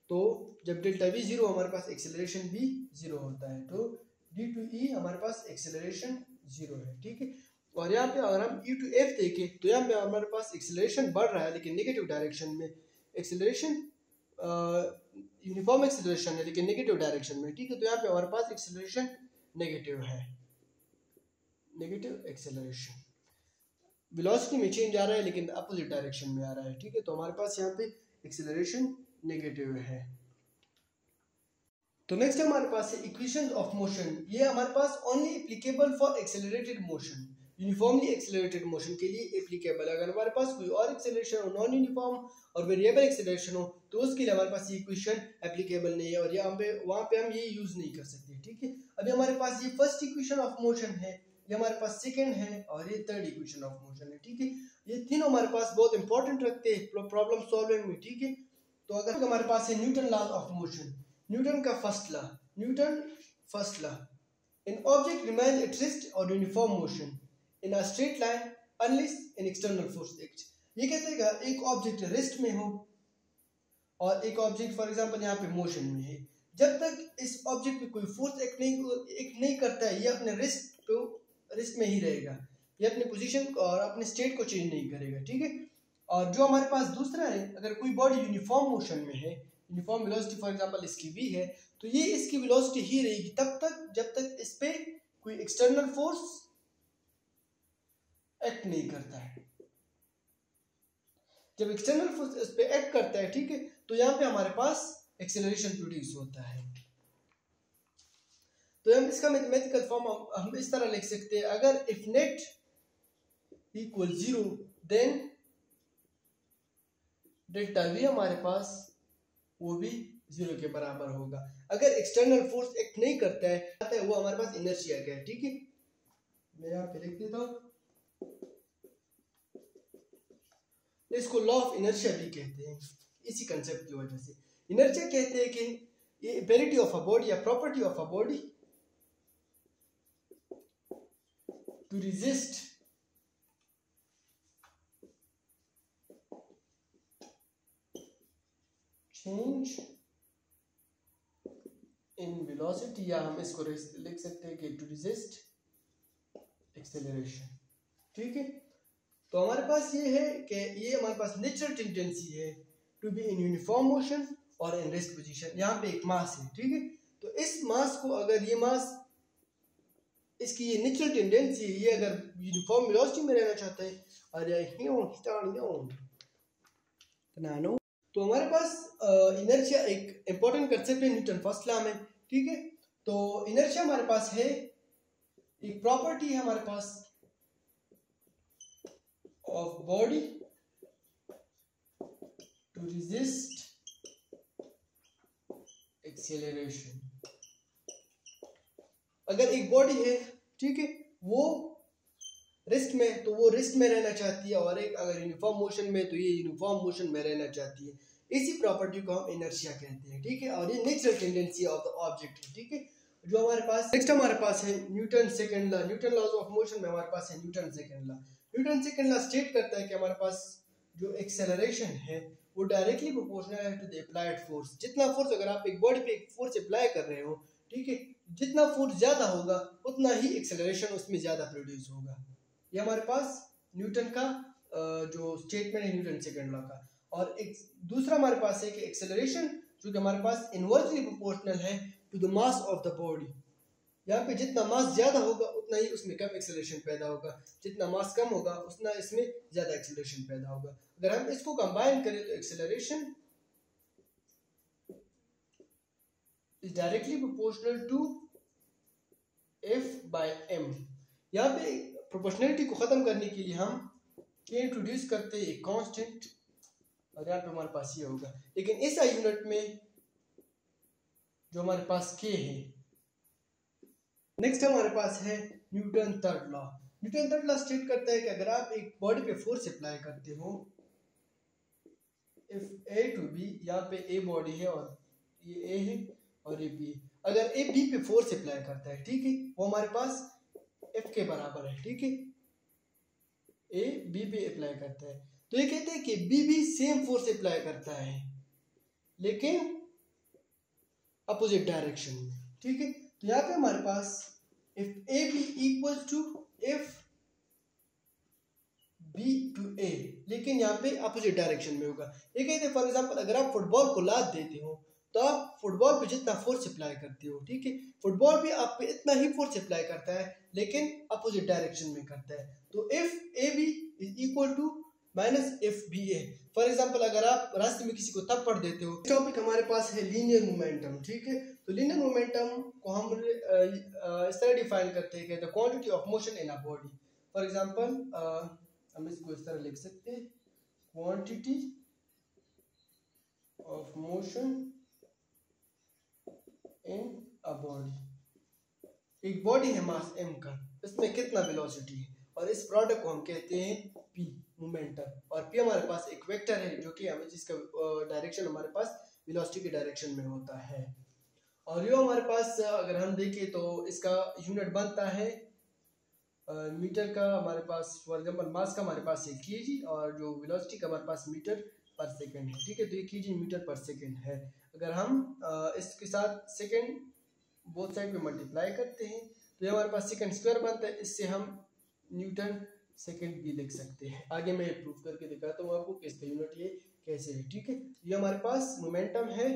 तो जब डेल्टा V 0 हमारे पास एक्सेलरेशन भी 0 होता है। तो D to E हमारे पास एक्सेलरेशन 0 है, ठीक है। और यहाँ पे अगर हम E to F देखें तो यहाँ पे हमारे पास एक्सेलरेशन बढ़ रहा है लेकिन नेगेटिव डायरेक्शन में, एक्सेलरेशन यूनिफॉर्म एक्सेलरेशन है लेकिन नेगेटिव डायरेक्शन में, ठीक है। तो यहाँ पे हमारे पास एक्सेलरेशन नेगेटिव है, नेगेटिव एक्सेलरेशन। वेलोसिटी में चेंज आ रहा है लेकिन अपोजिट डायरेक्शन में आ रहा है, ठीक है। तो हमारे पास यहाँ पे एक्सेलरेशन नेगेटिव है। तो नेक्स्ट हमारे पास है इक्वेशंस ऑफ मोशन। ये हमारे पास only applicable for accelerated motion, uniformly accelerated motion के लिए एप्लीकेबल। अगर हमारे पास कोई और एक्सेलरेशन हो, नॉन यूनिफॉर्म और वेरिएबल एक्सेलरेशन हो तो उसके लिए हमारे पास ये इक्वेशन एप्लीकेबल नहीं है और यहाँ पे वहाँ पे हम ये यूज नहीं कर सकते, ठीक है। अभी हमारे पास ये फर्स्ट इक्वेशन ऑफ मोशन है, ये हमारे पास सेकंड है और ये थर्ड इक्वेशन ऑफ मोशन है, ठीक है। ये तीनों हमारे पास बहुत इंपॉर्टेंट रखते हैं प्रॉब्लम सॉल्विंग में, ठीक है। तो अगर हमारे पास है Newton law of motion, Newton का first law, Newton first law, an object remain at rest और uniform motion in a straight line unless an external force act. ये कहते हैं कि एक ऑब्जेक्ट रेस्ट में हो और एक ऑब्जेक्ट फॉर एग्जांपल यहाँ पे मोशन में है, जब तक इस ऑब्जेक्ट पे कोई फोर्स एक्ट नहीं करता है ये अपने रेस्ट में ही रहेगा, ये अपने पोजीशन और अपने स्टेट को चेंज नहीं करेगा, ठीक है। और जो हमारे पास दूसरा है, अगर कोई बॉडी यूनिफॉर्म मोशन में है, यूनिफॉर्म वेलोसिटी फॉर एग्जांपल इसकी v है, तो ये इसकी वेलोसिटी ही रहेगी तब तक जब तक इस पे कोई एक्सटर्नल फोर्स एक्ट नहीं करता है। जब एक्सटर्नल फोर्स इस पे एक्ट करता है, ठीक है, तो यहाँ पे हमारे पास एक्सेलरेशन प्रोड्यूस होता है। तो हम इसका मैथमेटिकल फॉर्म हम इस तरह लिख सकते हैं, अगर if net equal 0 then delta v हमारे पास वो भी 0 के बराबर होगा। अगर एक्सटर्नल फोर्स एक्ट नहीं करता है वो हमारे पास इनर्शिया का है। ठीक है, मैं यहाँ पे लिख देता हूँ, इसको लॉ ऑफ इनर्शिया भी कहते हैं इसी कंसेप्ट की वजह से। इनर्शिया कहते हैं कि ये एबिलिटी ऑफ अ बॉडी या property of a body to resist change in velocity, या हम इसको लिख सकते हैं कि टू रेजिस्ट एक्सेलरेशन। ठीक है, तो हमारे पास ये है कि ये हमारे पास नेचुरल टेंडेंसी है to be in uniform motion और इन रेस्ट पोजीशन। यहाँ पे एक मास है। ठीक है, तो इस मास को अगर ये मास इसकी ये नेचुरल टेंडेंसी है, ये अगर यूनिफॉर्म वेलोसिटी में रहना चाहता है तो हमारे पास इनर्शिया एक इंपॉर्टेंट कंसेप्ट है न्यूटन फर्स्ट लॉ में। ठीक है, तो इनर्शिया हमारे पास है, एक प्रॉपर्टी है हमारे पास of body to resist acceleration। अगर एक बॉडी है, ठीक है, वो रेस्ट में, तो वो रेस्ट में रहना चाहती है, और एक अगर यूनिफॉर्म मोशन में, तो ये यूनिफॉर्म मोशन में रहना चाहती है। इसी प्रॉपर्टी को हम इनर्शिया कहते हैं। ठीक है, और ये natural tendency of the object है। ठीक है, जो हमारे पास नेक्स्ट हमारे पास है Newton second law. Newton laws of motion में हमारे पास है Newton second law. Newton second law state करता है कि हमारे पास जो एक्सेलरेशन है वो डायरेक्टली प्रोपोर्शनल है टू द अप्लाइड फोर्स। जितना फोर्स अगर आप एक बॉडी पे एक फोर्स अप्लाई कर रहे हो, ठीक है, जितना फोर्स ज्यादा होगा उतना ही एक्सेलरेशन उसमें ज्यादा प्रोड्यूस होगा। ये हमारे पास न्यूटन का जो स्टेटमेंट है न्यूटन सेकंड लॉ का। और एक दूसरा हमारे पास है कि एक्सेलरेशन जो कि हमारे पास इनवर्सली प्रोपोर्शनल है to the mass of the body. यहाँ पे जितना मास ज्यादा होगा उतना ही उसमें कम एक्सेलरेशन पैदा होगा, जितना मास कम होगा उतना इसमें ज्यादा एक्सेलरेशन पैदा होगा। अगर हम इसको कंबाइन करें तो acceleration is directly proportional to F/m। यहाँ पे प्रोपोर्शनलिटी को खत्म करने के लिए हम K इंट्रोड्यूस करते हैं, एक कांस्टेंट, और यहाँ पे हमारे पास ये होगा। लेकिन इस यूनिट में जो हमारे पास K है। नेक्स्ट हमारे पास है Newton third law. Newton third law state करता है कि अगर आप एक बॉडी पे फोर्स अप्लाई करते हो, इफ A टू B, यहाँ पे A बॉडी है और ये A है और ये B, अगर A B पे फोर्स अप्लाई करता है, ठीक है, वो हमारे पास F के बराबर है। ठीक है, A B पे अप्लाई करता है, तो ये कहते हैं कि B भी सेम फोर्स अप्लाई करता है लेकिन अपोजिट डायरेक्शन में। ठीक है, तो यहाँ पे हमारे पास if AB equals to if B to A, लेकिन यहाँ पे अपोजिट डायरेक्शन में होगा। ये कहते हैं फॉर एग्जांपल अगर आप फुटबॉल को लात देते हो तो आप फुटबॉल पे जितना फोर्स अप्लाई करते हो, ठीक है, फुटबॉल भी आप पे इतना ही फोर्स अप्लाई करता है लेकिन अपोजिट डायरेक्शन में करता है। तो if AB is equal to minus F B A. For example अगर आप रास्ते में किसी को थप्पड़ देते हो, टॉपिक हमारे पास है लीनियर मोमेंटम। ठीक है, तो लीनियर मोमेंटम को हम इस तरह डिफाइन करते हैं कि the quantity of motion in a body. For example हम इसको इस तरह लिख सकते हैं, quantity of motion in a body. एक बॉडी है मास m का, इसमें कितना वेलोसिटी है, और इस प्रोडक्ट को हम कहते हैं p, मोमेंटम। और p हमारे पास एक वेक्टर है जो कि हमें जिसका डायरेक्शन हमारे पास वेलोसिटी के डायरेक्शन में होता है। और ये हमारे पास अगर हम देखें तो इसका यूनिट बनता है मीटर का। हमारे पास फॉर एग्जांपल मास का हमारे पास 1 kg और जो वेलोसिटी का हमारे पास मीटर पर सेकंड है। ठीक है, तो 1 kg मीटर पर सेकंड है। अगर हम इसके साथ सेकंड बोथ साइड पे मल्टीप्लाई करते हैं तो ये हमारे पास सेकंड स्क्वायर बनता है। इससे हम न्यूटन सेकंड भी लिख सकते हैं। आगे मैं प्रूफ करके दिखाता हूँ आपको कि इसका यूनिट ये कैसे है। ठीक है, ये हमारे पास मोमेंटम है,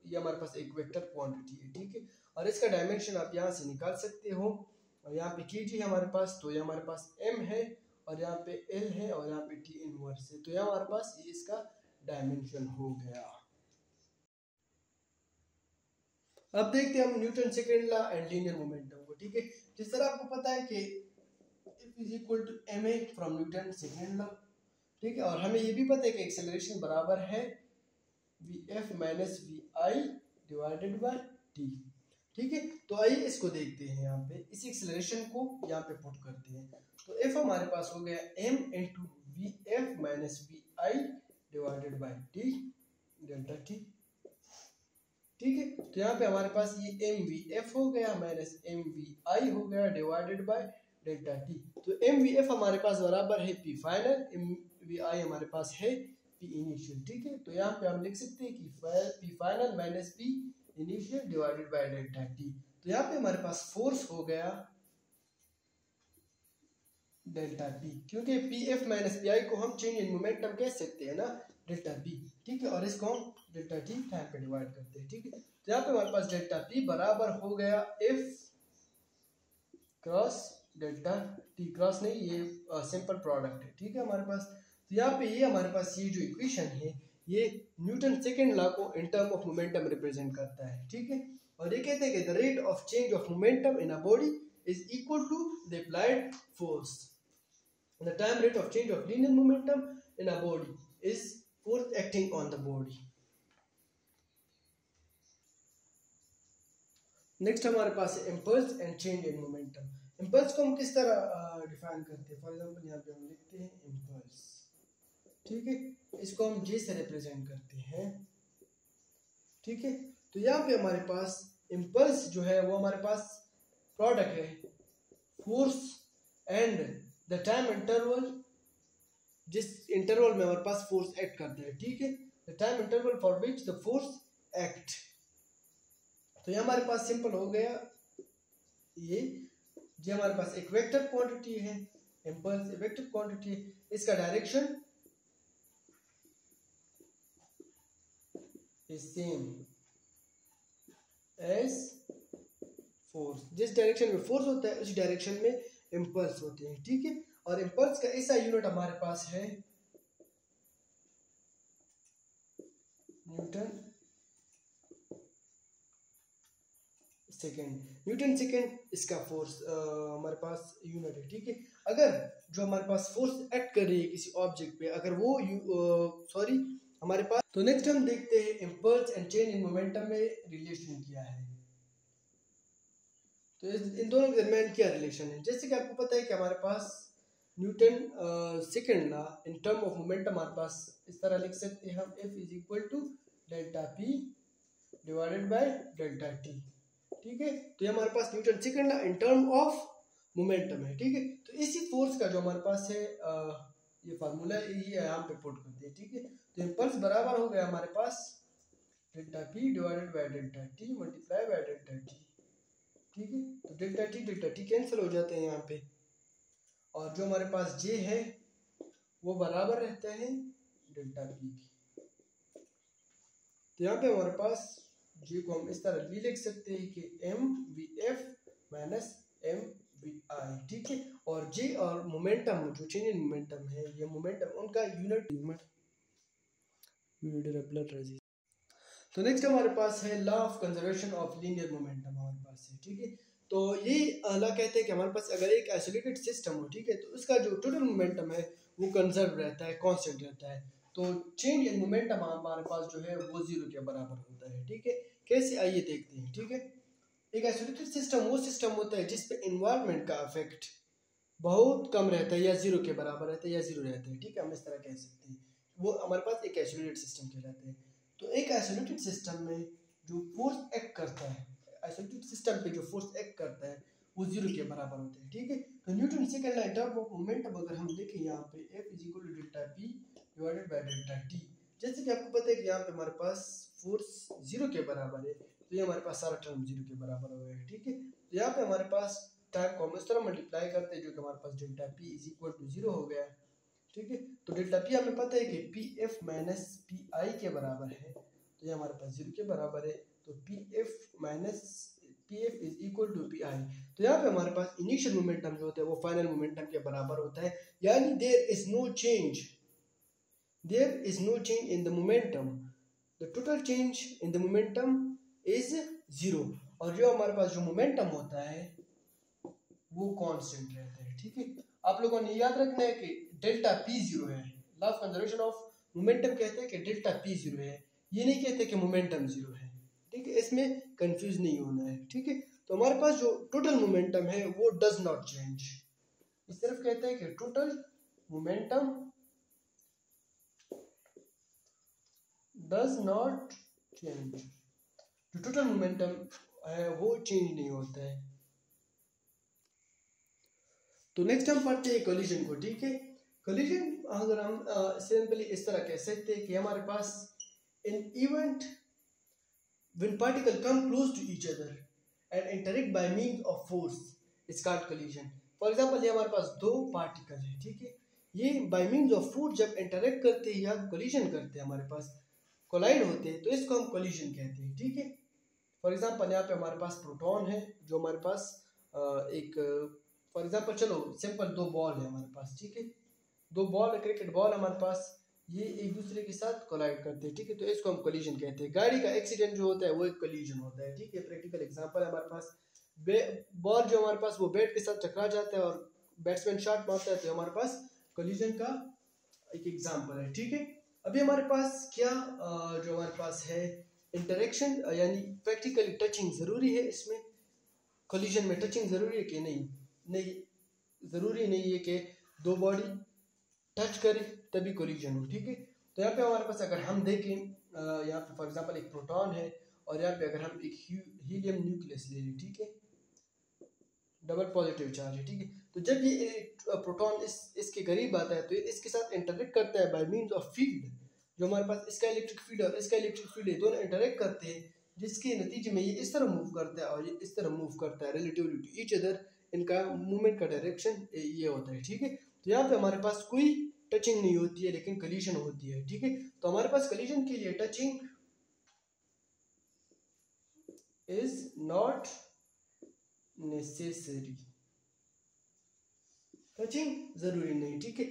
ये हमारे पास एक वेक्टर क्वांटिटी है। ठीक है, और इसका डायमेंशन आप यहाँ से निकाल सकते हो। और यहाँ पे kg है हमारे पास, तो ये हमारे पास m है, और यहाँ पे l है, और यहाँ पे t इनवर्स है। तो ये हमारे पास ये इसका डायमेंशन हो गया। अब देखते हैं हम Newton second law and linear momentum को। ठीक है, जिस तरह आपको पता है कि F is equal to ma from Newton second law, ठीक है। और हमें ये भी पता है कि एक्सेलरेशन बराबर है vf minus vi divided by t, ठीक है। तो आइए इसको देखते हैं, यहाँ पे इस एक्सेलरेशन को यहाँ पे पुट करते हैं। तो f हमारे पास हो गया m into v F minus v i divided by t delta T, ठीक है। तो यहाँ पे हमारे पास ये एम वी एफ हो गया माइनस एम वी आई हो गया डिवाइडेड बाय डेल्टा टी। तो एम वी एफ हमारे पास बराबर है पी फाइनल, एम वी आई हमारे पास है पी इनिशियल, ठीक है। तो यहाँ पे हम लिख सकते हैं कि P final minus P initial divided by delta T. तो यहाँ पे हमारे पास फोर्स हो गया डेल्टा पी, क्योंकि P f minus P I को हम चेंज इन मोमेंटम कह सकते हैं ना, डेल्टा पी, ठीक है। और इसको हम डेल्टा टी टाइम पे डिवाइड करते हैं, ठीक है। तो यहाँ पे हमारे पास डेल्टा पी बराबर हो गया F cross delta T, cross नहीं ये सिंपल प्रोडक्ट है, ठीक है हमारे पास। तो यहाँ पे ये हमारे पास ये जो इक्वेशन है ये न्यूटन सेकेंड लॉ को in term of momentum represent करता है, ठीक है। और ये कहते हैं कि the rate of change of momentum in a body is equal to the applied force. The time rate of change of linear momentum in a body is force acting on the body. Next हमारे पास है impulse and change in momentum. Impulse को हम किस तरह डिफाइन करते हैं? फॉर एग्जाम्पल यहाँ पे हम लिखते हैं impulse, ठीक है। इसको हम J से रिप्रेजेंट करते हैं, ठीक है। तो यहाँ पे हमारे पास impulse जो है वो हमारे पास प्रोडक्ट है force and the time interval, जिस इंटरवल में हमारे पास फोर्स एक्ट करता है, ठीक है। The time interval for which the force act. तो ये हमारे पास सिंपल हो गया, ये हमारे पास एक वेक्टर क्वांटिटी है, इंपल्स वेक्टर क्वांटिटी है, इसका direction is same as force, जिस डायरेक्शन में फोर्स होता है उसी डायरेक्शन में इम्पल्स होते हैं, ठीक है। और इम्पल्स का ऐसा यूनिट हमारे पास है न्यूटन सेकेंड। न्यूटन सेकेंड इसका फोर्स हमारे पास यूनिट है, ठीक है। अगर जो हमारे पास फोर्स एक्ट कर रही है किसी ऑब्जेक्ट पे, अगर वो हमारे पास, तो नेक्स्ट हम देखते हैं impulse and change in momentum में रिलेशन क्या है। तो इन दोनों के दरमियान क्या रिलेशन है? जैसे कि आपको पता है कि हमारे पास Newton second law in term of momentum हमारे पास इस तरह लिख सकते हैं हम, F is equal to delta P divided by delta T, ठीक है। तो ये हमारे पास Newton second law in term of momentum है, ठीक है। तो इसी फोर्स का जो हमारे पास है ये फार्मूला ये यहाँ पे पुट करते हैं, ठीक है। तो इम्पल्स बराबर हो गया हमारे पास delta P divided by delta T multiply by delta T, ठीक है। तो डेल्टा टी कैंसिल हो जाते हैं यहाँ पे, और जो हमारे पास जे है वो बराबर रहता है डेल्टा पी की। तो यहाँ पे हमारे पास जे को हम इस तरह भी लिख सकते हैं कि M V F minus M V I, ठीक है। और जे और मोमेंटम जो चेंज इन मोमेंटम है, ये मोमेंटम उनका यूनिट तो नेक्स्ट हमारे पास है law of conservation of linear momentum हमारे पास है, ठीक है। तो ये लॉ कहते हैं कि हमारे पास अगर एक आइसोलेटेड सिस्टम हो, ठीक है, तो उसका जो टोटल मोमेंटम है वो कंजर्व रहता है, कांस्टेंट रहता है। तो चेंज इन मोमेंटम हमारे पास जो है वो जीरो के बराबर होता है, ठीक है। कैसे, आइए देखते हैं, ठीक है। एक आइसोलेटेड सिस्टम वो सिस्टम होता है जिसपे एनवायरनमेंट का इफेक्ट बहुत कम रहता है या जीरो के बराबर रहता है या जीरो रहता है, ठीक है, हम इस तरह कह सकते हैं। वो हमारे पास एक आइसोलेटेड सिस्टम कहलाता है। तो एक आइसोलेटेड सिस्टम में जो फोर्स एक्ट करता है, आइसोलेटेड सिस्टम पे जो फोर्स एक्ट करता है वो जीरो के बराबर होता है, ठीक है। तो Newton second law in term of momentum अगर हम देखें यहाँ पे F is equal to delta P divided by delta t, जैसे कि आपको पता है कि यहाँ पे हमारे पास फोर्स जीरो के बराबर है, तो ये हमारे पास सारा टर्म जीरो के बराबर हो गया है, ठीक है। तो यहाँ पे हमारे पास टाइम को हम इस तरह मल्टीप्लाई करते हैं जो कि हमारे पास delta P is equal to zero हो गया, ठीक है। तो डेल्टा पी हमें पता है कि P f minus P I के बराबर है, तो ये हमारे पास जीरो के बराबर है। तो p f minus p f is equal to p i. तो यहाँ पे हमारे पास इनिशियल मोमेंटम जो होता है वो फाइनल मोमेंटम के बराबर होता है, यानी there is no change in the momentum, the total change in the momentum is zero. और जो हमारे पास जो मोमेंटम होता है वो कांस्टेंट रहता है, ठीक है। आप लोगों ने याद रखना है कि डेल्टा पी जीरो है। Law of conservation of momentum कहते हैं कि डेल्टा पी जीरो है, ये नहीं कहते कि मोमेंटम जीरो है। ठीक है, इसमें कंफ्यूज नहीं होना है। ठीक है, तो हमारे पास जो टोटल मोमेंटम है वो डज नॉट चेंज, सिर्फ कहते हैं कि total momentum does not change, जो टोटल मोमेंटम है वो चेंज नहीं होता है। तो नेक्स्ट हम पढ़ते हैं कोलिजन को। ठीक है, कोलिजन अगर हम सिंपली इस तरह कह सकते हैं कि हमारे पास in event when particle come close to each other and interact by means of force is called collision. For example, ये हमारे पास दो पार्टिकल है, ठीक है, ये by means of force जब interact करते हैं या collision करते हैं, हमारे पास collide होते हैं, तो इसको हम collision कहते हैं। ठीक है, फॉर एग्जाम्पल यहाँ पे हमारे पास प्रोटॉन है जो हमारे पास एक फॉर एग्जाम्पल चलो सिंपल दो बॉल है हमारे पास। ठीक है, दो बॉल क्रिकेट बॉल हमारे पास, ये एक दूसरे के साथ कोलाइड करते हैं। ठीक है, तो इसको हम कोलिजन कहते हैं। गाड़ी का एक्सीडेंट जो होता है वो एक कोलिजन होता है। ठीक है, प्रैक्टिकल एग्जांपल है हमारे पास, बॉल जो हमारे पास वो बैट के साथ टकरा जाता है और बैट्समैन शॉट मारता है, तो हमारे पास कोलिजन का एक एग्जांपल है। ठीक है, अभी हमारे पास क्या जो हमारे पास है इंटरेक्शन, यानी प्रैक्टिकली टचिंग ज़रूरी है। इसमें कोलिजन में टचिंग ज़रूरी है कि नहीं? नहीं, ज़रूरी नहीं है कि दो बॉडी टच करें तभी कोलिजन हो। ठीक है, तो यहाँ पे हमारे पास अगर हम देखें, यहाँ पे फॉर एग्जांपल एक प्रोटॉन है और यहाँ पे अगर हम एक हीलियम न्यूक्लियस ले लें, ठीक है, डबल पॉजिटिव चार्ज है। ठीक है, तो जब ये प्रोटॉन इसके करीब आता है तो ये इसके साथ इंटरेक्ट करता है बाय मींस ऑफ फील्ड, जो हमारे पास इसका इलेक्ट्रिक फील्ड और इसका इलेक्ट्रिक फील्ड है, दोनों इंटरेक्ट करते हैं, जिसके नतीजे में ये इस तरह मूव करता है और ये इस तरह मूव करता है रिलेटिवली टू ईच अदर। इनका मूवमेंट का डायरेक्शन ये होता है। ठीक है, तो यहाँ पे हमारे पास कोई टचिंग नहीं होती है लेकिन कोलिजन होती है। ठीक है, तो हमारे पास कोलिजन के लिए touching is not necessary, touching जरूरी नहीं। ठीक है,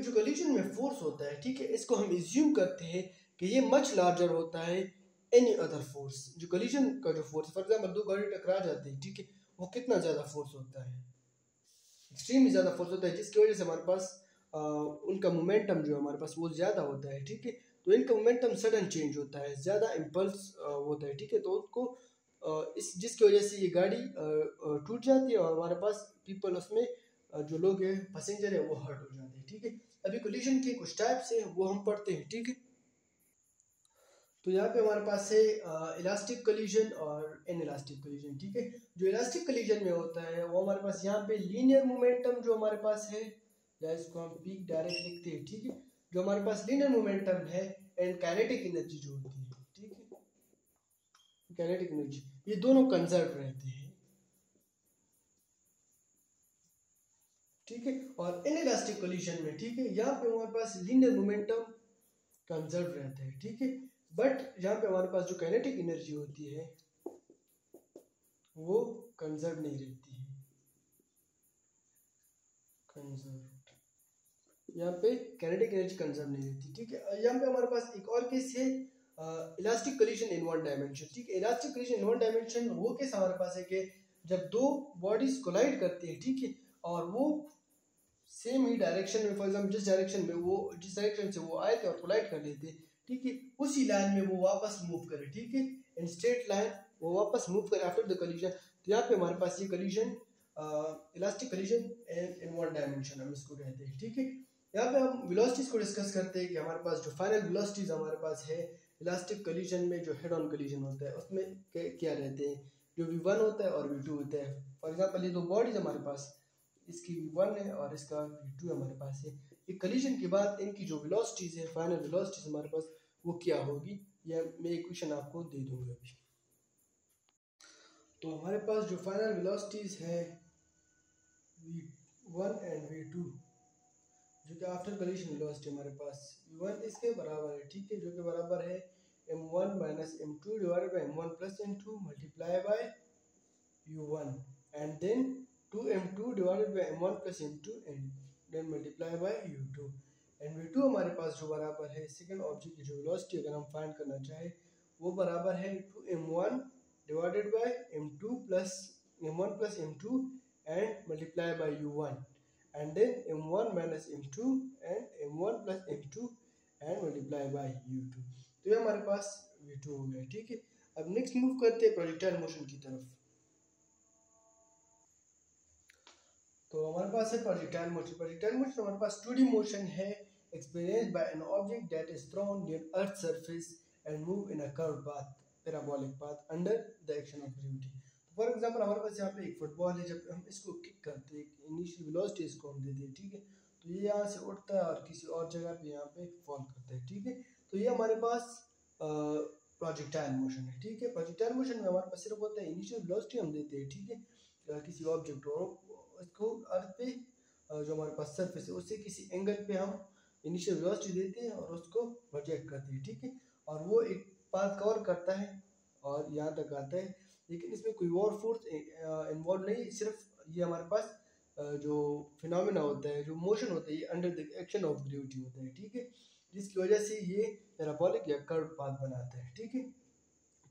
जो कोलिजन में फोर्स होता है, ठीक है, इसको हम एज्यूम करते हैं कि ये मच लार्जर होता है एनी अदर फोर्स। जो कोलिजन का जो फोर्स, फॉर एग्जांपल दो गाड़ी टकरा जाती है, ठीक है, वो कितना ज्यादा फोर्स होता है, एक्सट्रीमली ज्यादा फोर्स होता है, जिसकी वजह से हमारे पास उनका मोमेंटम जो हमारे पास वो ज़्यादा होता है। ठीक है, तो इनका मोमेंटम सडन चेंज होता है, ज़्यादा इम्पल्स होता है। ठीक है, तो उसको इस जिसकी वजह से ये गाड़ी टूट जाती है और हमारे पास पीपल उसमें जो लोग हैं पैसेंजर है वो हर्ट हो जाते हैं। ठीक है, अभी कोलिजन के कुछ टाइप्स हैं वो हम पढ़ते हैं। ठीक है, तो यहाँ पे हमारे पास है इलास्टिक कोलिजन और इनइलास्टिक कोलिजन। ठीक है, जो इलास्टिक कोलिजन में होता है वो हमारे पास यहाँ पे लीनियर मोमेंटम जो हमारे पास है, या इसको हम पीक डायरेक्ट लिखते हैं। ठीक है, जो हमारे पास लीनियर मोमेंटम है एंड काइनेटिक एनर्जी जो होती है, ठीक है, काइनेटिक एनर्जी, ये दोनों कंजर्व रहते हैं। ठीक है, और इनइलास्टिक कोलिजन में, ठीक है, यहाँ पे हमारे पास लीनियर मोमेंटम कंजर्व रहता है। ठीक है, बट यहाँ पे हमारे पास जो काइनेटिक एनर्जी होती है वो कंजर्व नहीं रहती है, कंजर्व, यहाँ पे काइनेटिक एनर्जी कंजर्व नहीं रहती। ठीक है, यहाँ पे हमारे पास एक और केस है elastic collision in one dimension. ठीक है, elastic collision in one dimension वो केस हमारे पास है कि जब दो बॉडीज कोलाइड करती है, ठीक है, और वो सेम ही डायरेक्शन में, फॉर एग्जाम्पल जिस डायरेक्शन से वो आए थे और कोलाइड कर लेते, ठीक है, उसी लाइन में वो वापस मूव करे। ठीक है, इन स्ट्रेट लाइन वो वापस मूव करे आफ्टर द कोलिजन। तो यहाँ पे हमारे पास ये collision elastic collision in one dimension हम इसको कहते हैं। ठीक है, यहाँ पे हम वेलोसिटीज को डिस्कस करते हैं कि हमारे पास जो फाइनल वेलोसिटीज हमारे पास है इलास्टिक कोलिजन में, जो हेड ऑन कोलिजन होता है उसमें क्या रहते हैं, जो v1 होता है और v2 होता है। फॉर एग्जांपल ये दो बॉडीज हमारे पास, इसकी v1 है और इसका v2 हमारे पास है। ये कोलिजन के बाद इनकी जो वेलोसिटीज है, फाइनल वेलोसिटीज हमारे पास वो क्या होगी, या मैं इक्वेशन आपको दे दूंगा अभी। तो हमारे पास जो फाइनल वेलोसिटीज है v1 एंड v2, जो कि आफ्टर कोलिजन वेलोसिटी हमारे पास v1 इसके बराबर है, ठीक है, जो कि बराबर है m1 minus m2 divided by m1 plus m2 multiply by u1 and then 2m2 divided by m1 plus m2 and then multiply by u2 and v2 हमारे पास जो बराबर है सेकंड ऑब्जेक्ट की जो वेलोसिटी अगर हम फाइंड करना चाहे वो बराबर है 2m1 divided by m1 plus m2 and multiply by u1 and then m1 minus m2 and m1 plus m2 and multiply by u2। तो ये हमारे पास v2 हो गया, ठीक है। अब नेक्स्ट मूव करते हैं प्रोजेक्टाइल मोशन की तरफ। तो हमारे पास है प्रोजेक्टाइल मोशन। प्रोजेक्टाइल मोशन हमारे पास 2D मोशन है, experienced by an object that is thrown near Earth's surface and move in a curved path, parabolic path under the action of gravity। For example हमारे पास यहाँ पे एक फुटबॉल है, जब हम इसको किक करते हैं इनिशियल वेलोसिटी इसको हम देते हैं, ठीक है, तो ये यहाँ से उठता है और किसी और जगह पे यहाँ पे फॉल करता है, ठीक है। तो ये हमारे पास प्रोजेक्टाइल मोशन है, ठीक है। प्रोजेक्टाइल मोशन में हमारे पास सिर्फ होता है इनिशियल वेलोसिटी हम देते हैं, ठीक है, किसी ऑब्जेक्ट को, इसको अर्थ पे जो हमारे पास सरफेस है उससे किसी एंगल पे हम इनिशियल वेलोसिटी देते हैं और उसको प्रोजेक्ट करते हैं, ठीक है, और वो एक पाथ कवर करता है और यहाँ तक आता है, लेकिन इसमें कोई और फोर्स इन्वॉल्व नहीं, सिर्फ ये हमारे पास जो फिनोमेना होता है, जो मोशन होता है, ये under the action of gravity होता है, ठीक है, जिसकी वजह से ये पैराबोलिक या कर्व पाथ बनाता है, ठीक है।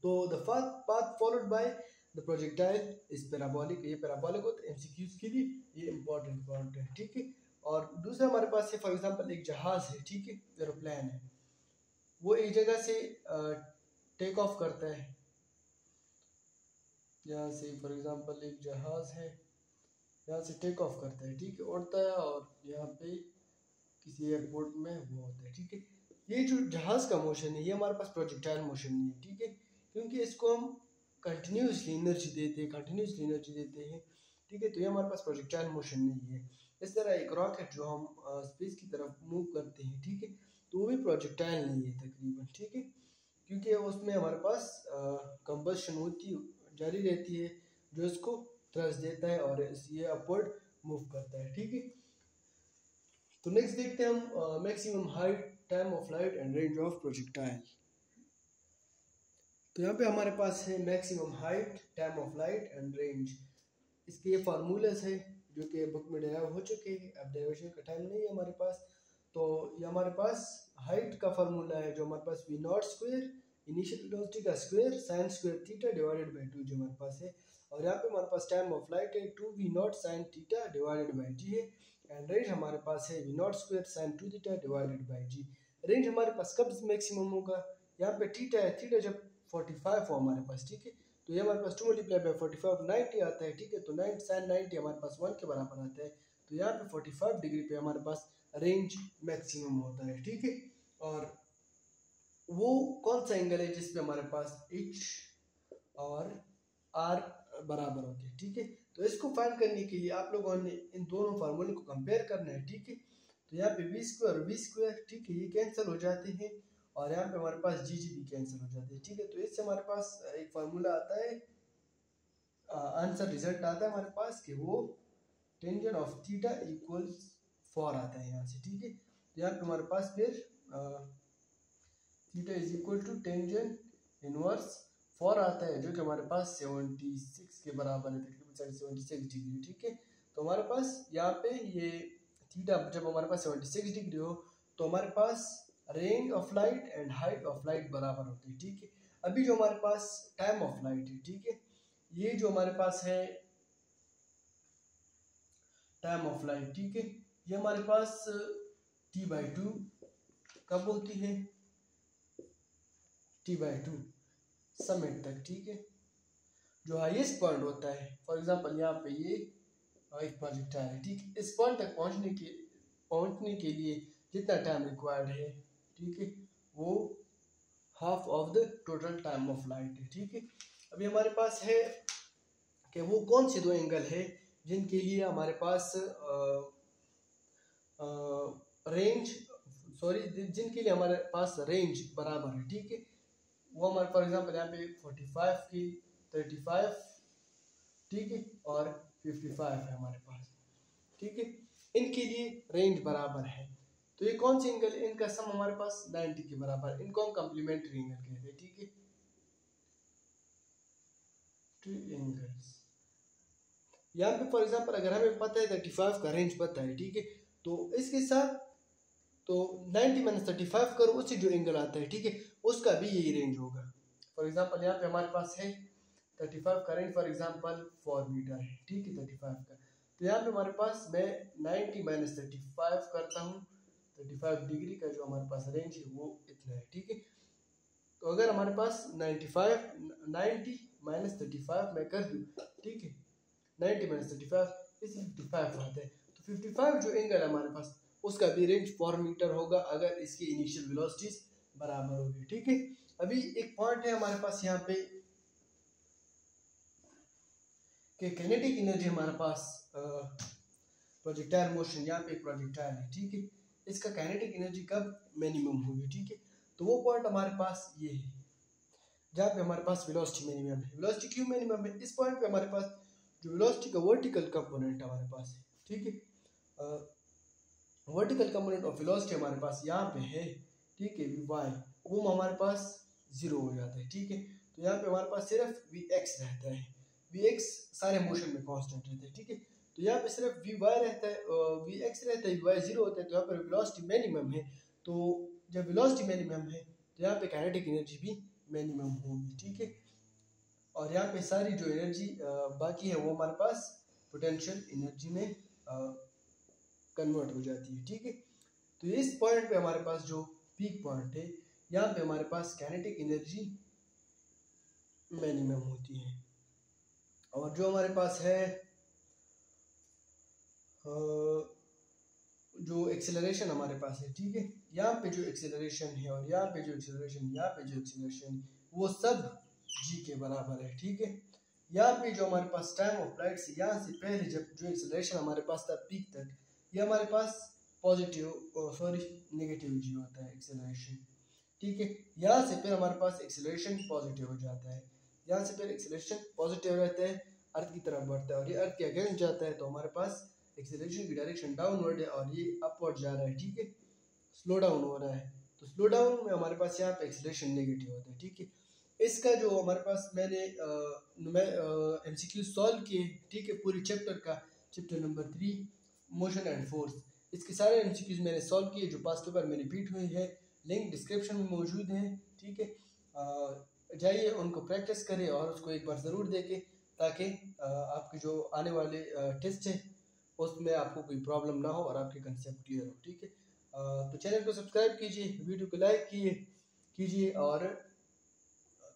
तो the path followed by the projectile is parabolic, ये पैराबोलिक होता है, एमसीक्यूज के लिए ये इंपॉर्टेंट पॉइंट है, ठीक है। और दूसरा हमारे पास है फॉर एग्जांपल एक जहाज है, ठीक है, एरोप्लेन है, वो एक जगह से टेक ऑफ करता है, यहाँ से फॉर एग्जांपल एक जहाज है, यहाँ से टेक ऑफ करता है, ठीक है, उड़ता है और यहाँ पे किसी एयरपोर्ट में वो होता है, ठीक है। ये जो जहाज का मोशन है ये हमारे पास प्रोजेक्टाइल मोशन नहीं है, ठीक है, क्योंकि इसको हम कंटिन्यूसली एनर्जी देते हैं, ठीक है, तो ये हमारे पास प्रोजेक्टाइल मोशन नहीं है। इस तरह एक रॉकेट जो हम स्पेस की तरफ मूव करते हैं, ठीक है, तो वो भी प्रोजेक्टाइल नहीं है तकरीबन, ठीक है, क्योंकि उसमें हमारे पास कंबशन होती जारी रहती है जो इसको थ्रस्ट देता है और ये अपवर्ड मूव करता है, ठीक है। तो नेक्स्ट देखते हैं हम maximum height, time of flight and range of projectile. तो यहाँ पे हमारे पास है maximum height, time of flight and range. इसके ये फार्मूलाज है जो कि बुक में डेराइव हो चुके हैं, अब डेरिवेशन का टाइम नहीं है हमारे पास। तो ये हमारे पास हाइट का फार्मूला है जो हमारे पास V naught square initial velocity का square sine square theta divided by 2 जो हमारे पास है, और यहाँ पे हमारे पास टाइम ऑफ फ्लाइट है 2 V naught sine theta divided by G है, एंड रेंज हमारे पास है V naught square sine 2 theta divided by G. Range हमारे पास कब मैक्सिमम होगा, यहाँ पे थीटा है, थीटा जब 45 हो हमारे पास, ठीक है, तो ये हमारे पास 2 मल्टीप्लाई बाय 45 90 आता है, ठीक है, तो 9 साइन 90 हमारे पास 1 के बराबर आता है, तो यहाँ पे 45 डिग्री पे हमारे पास रेंज मैक्सिमम होता है, ठीक है। और वो कौन सा एंगल है जिसपे हमारे पास एच और आर बराबर होते हैं, ठीक है। तो इसको फाइंड करने के लिए आप लोगों ने इन दोनों फार्मूले को कंपेयर करना है, ठीक है। तो यहाँ पे वी स्क्वायर, ठीक है, ये कैंसिल हो जाते हैं और यहाँ पे हमारे पास जी भी कैंसिल हो जाते हैं, ठीक है। तो इससे हमारे पास एक फार्मूला आता है, आंसर रिजल्ट आता है हमारे पास कि वो टेंजेंट ऑफ थीटा इक्वल्स 4 आता है यहाँ से, ठीक है। तो यहाँ पे हमारे पास फिर theta is equal to tangent inverse 4 आता है जो कि हमारे पास 76 के बराबर है, तकरीबन 76 डिग्री, ठीक है। तो हमारे पास यहाँ पे ये थीटा जब हमारे पास 76 डिग्री हो तो हमारे पास range of light and height of light बराबर होती है, ठीक है। अभी जो हमारे पास टाइम ऑफ लाइट है, ठीक है, ये जो हमारे पास है टाइम ऑफ लाइट, ठीक है, ये हमारे पास t/2 कब होती है, t/2 समिट तक, ठीक है, जो हाईएस्ट पॉइंट होता है। फॉर एग्जांपल यहाँ पे ये एक प्रोजेक्टाइल है, ठीक है, इस पॉइंट तक पहुंचने के लिए जितना टाइम रिक्वायर्ड है, ठीक है, वो half of the total time of light है, ठीक है। अभी हमारे पास है कि वो कौन से दो एंगल है जिनके लिए हमारे पास जिनके लिए हमारे पास रेंज बराबर है, ठीक है। वो हमारे फॉर एग्जांपल यहाँ पे 45 की 35, ठीक है, और 55 है हमारे पास, ठीक है, इनके लिए रेंज बराबर है। तो ये कौन से एंगल, इनका सम हमारे पास 90 के बराबर है, इनको हम कॉम्प्लीमेंट्री एंगल कहते हैं, ठीक है, ट्रायंगल्स। यहाँ पे फॉर एग्जांपल अगर हमें पता है 35 का रेंज पता है, ठीक है, तो इसके साथ तो 90 माइनस 35 करो, उससे जो एंगल आता है, ठीक है, उसका भी यही रेंज होगा। फॉर एग्जांपल यहाँ पे हमारे पास है 35 का रेंज फॉर एग्जांपल 4 मीटर है, ठीक है, 35 का, तो यहाँ पे हमारे पास मैं 90 माइनस 35 करता हूँ, 35 डिग्री का जो हमारे पास रेंज है वो इतना है, ठीक है। तो अगर हमारे पास 90 माइनस 35 मैं कर दूँ, ठीक है, 90 माइनस 35 इस 55 आता है। तो 55 जो एंगल है हमारे पास उसका भी रेंज 4 मीटर होगा अगर इसकी इनिशियल वेलोसिटीज बराबर होगी, ठीक है। अभी एक पॉइंट है हमारे पास यहाँ पे कि काइनेटिक एनर्जी हमारे पास प्रोजेक्टाइल मोशन, यहाँ पे एक प्रोजेक्टाइल है, ठीक है, इसका काइनेटिक एनर्जी कब मिनिमम होगी, ठीक है। तो वो पॉइंट हमारे पास ये है जहाँ पे हमारे पास वेलोसिटी मिनिमम है। वेलोसिटी क्यों मिनिमम है? इस पॉइंट पे हमारे पास जो वेलोसिटी का वर्टिकल कंपोनेंट हमारे पास है, ठीक है, वर्टिकल कंपोनेंट ऑफ वेलोसिटी हमारे पास यहाँ पे है, ठीक है, वी वाई, वो हमारे पास 0 हो जाता है, ठीक है। तो यहाँ पे हमारे पास सिर्फ वी एक्स रहता है, वी एक्स सारे मोशन में कांस्टेंट रहता है, ठीक है। तो यहाँ पे सिर्फ वी वाई रहता है, वी एक्स रहता है, वी वाई 0 होता है। तो यहाँ पर वेलोसिटी मिनिमम है, तो जब वेलोसिटी मिनिमम है तो यहाँ पे काइनेटिक एनर्जी भी मिनिमम होगी, ठीक है। और यहाँ पे सारी जो एनर्जी बाकी है वो हमारे पास पोटेंशियल एनर्जी में कन्वर्ट हो जाती है, ठीक है। तो इस पॉइंट पे हमारे पास जो पीक पॉइंट है, यहाँ पे हमारे पास काइनेटिक एनर्जी मिनिमम होती है। और जो हमारे पास है जो एक्सेलरेशन हमारे पास है, ठीक है, यहाँ पे जो एक्सेलरेशन है और यहाँ पे जो एक्सेलरेशन, यहाँ पे जो एक्सेलरेशन, वो सब जी के बराबर है, ठीक है। यहाँ पे जो हमारे पास टाइम ऑफ फ्लाइट से यहाँ से पहले जब जो एक्सेलरेशन हमारे पास था पीक तक, ये हमारे पास पॉजिटिव नेगेटिव जी होता है एक्सेलरेशन, ठीक है। यहाँ से फिर हमारे पास एक्सेलरेशन पॉजिटिव हो जाता है, यहाँ से फिर एक्सेलरेशन पॉजिटिव रहता है, अर्थ की तरफ बढ़ता है और ये अर्थ के अगेंस्ट जाता है, तो हमारे पास एक्सेलरेशन की डायरेक्शन डाउनवर्ड है और ये अपवर्ड जा रहा है, ठीक है, स्लो डाउन हो रहा है। तो स्लो डाउन में हमारे पास यहाँ पे एक्सेलरेशन नेगेटिव होता है, ठीक है। इसका जो हमारे पास मैंने MCQ सॉल्व किए, ठीक है, पूरी चैप्टर का, chapter number 3 motion and force, इसके सारे MCQs मैंने सॉल्व किए जो पास्ट पेपर में रिपीट हुई है, लिंक डिस्क्रिप्शन में मौजूद है, ठीक है। जाइए उनको प्रैक्टिस करें और उसको एक बार ज़रूर देखें ताकि आपके जो आने वाले टेस्ट हैं उसमें आपको कोई प्रॉब्लम ना हो और आपके कंसेप्ट क्लियर हो, ठीक है। तो चैनल को सब्सक्राइब कीजिए, वीडियो को लाइक कीजिए और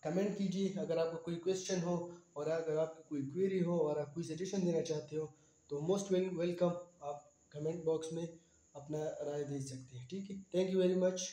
कमेंट कीजिए अगर आपको कोई क्वेश्चन हो और अगर आपकी कोई क्वेरी हो और आप कोई सजेशन देना चाहते हो तो मोस्ट वेलकम, आप कमेंट बॉक्स में अपना राय दे सकते हैं, ठीक है। Thank you very much.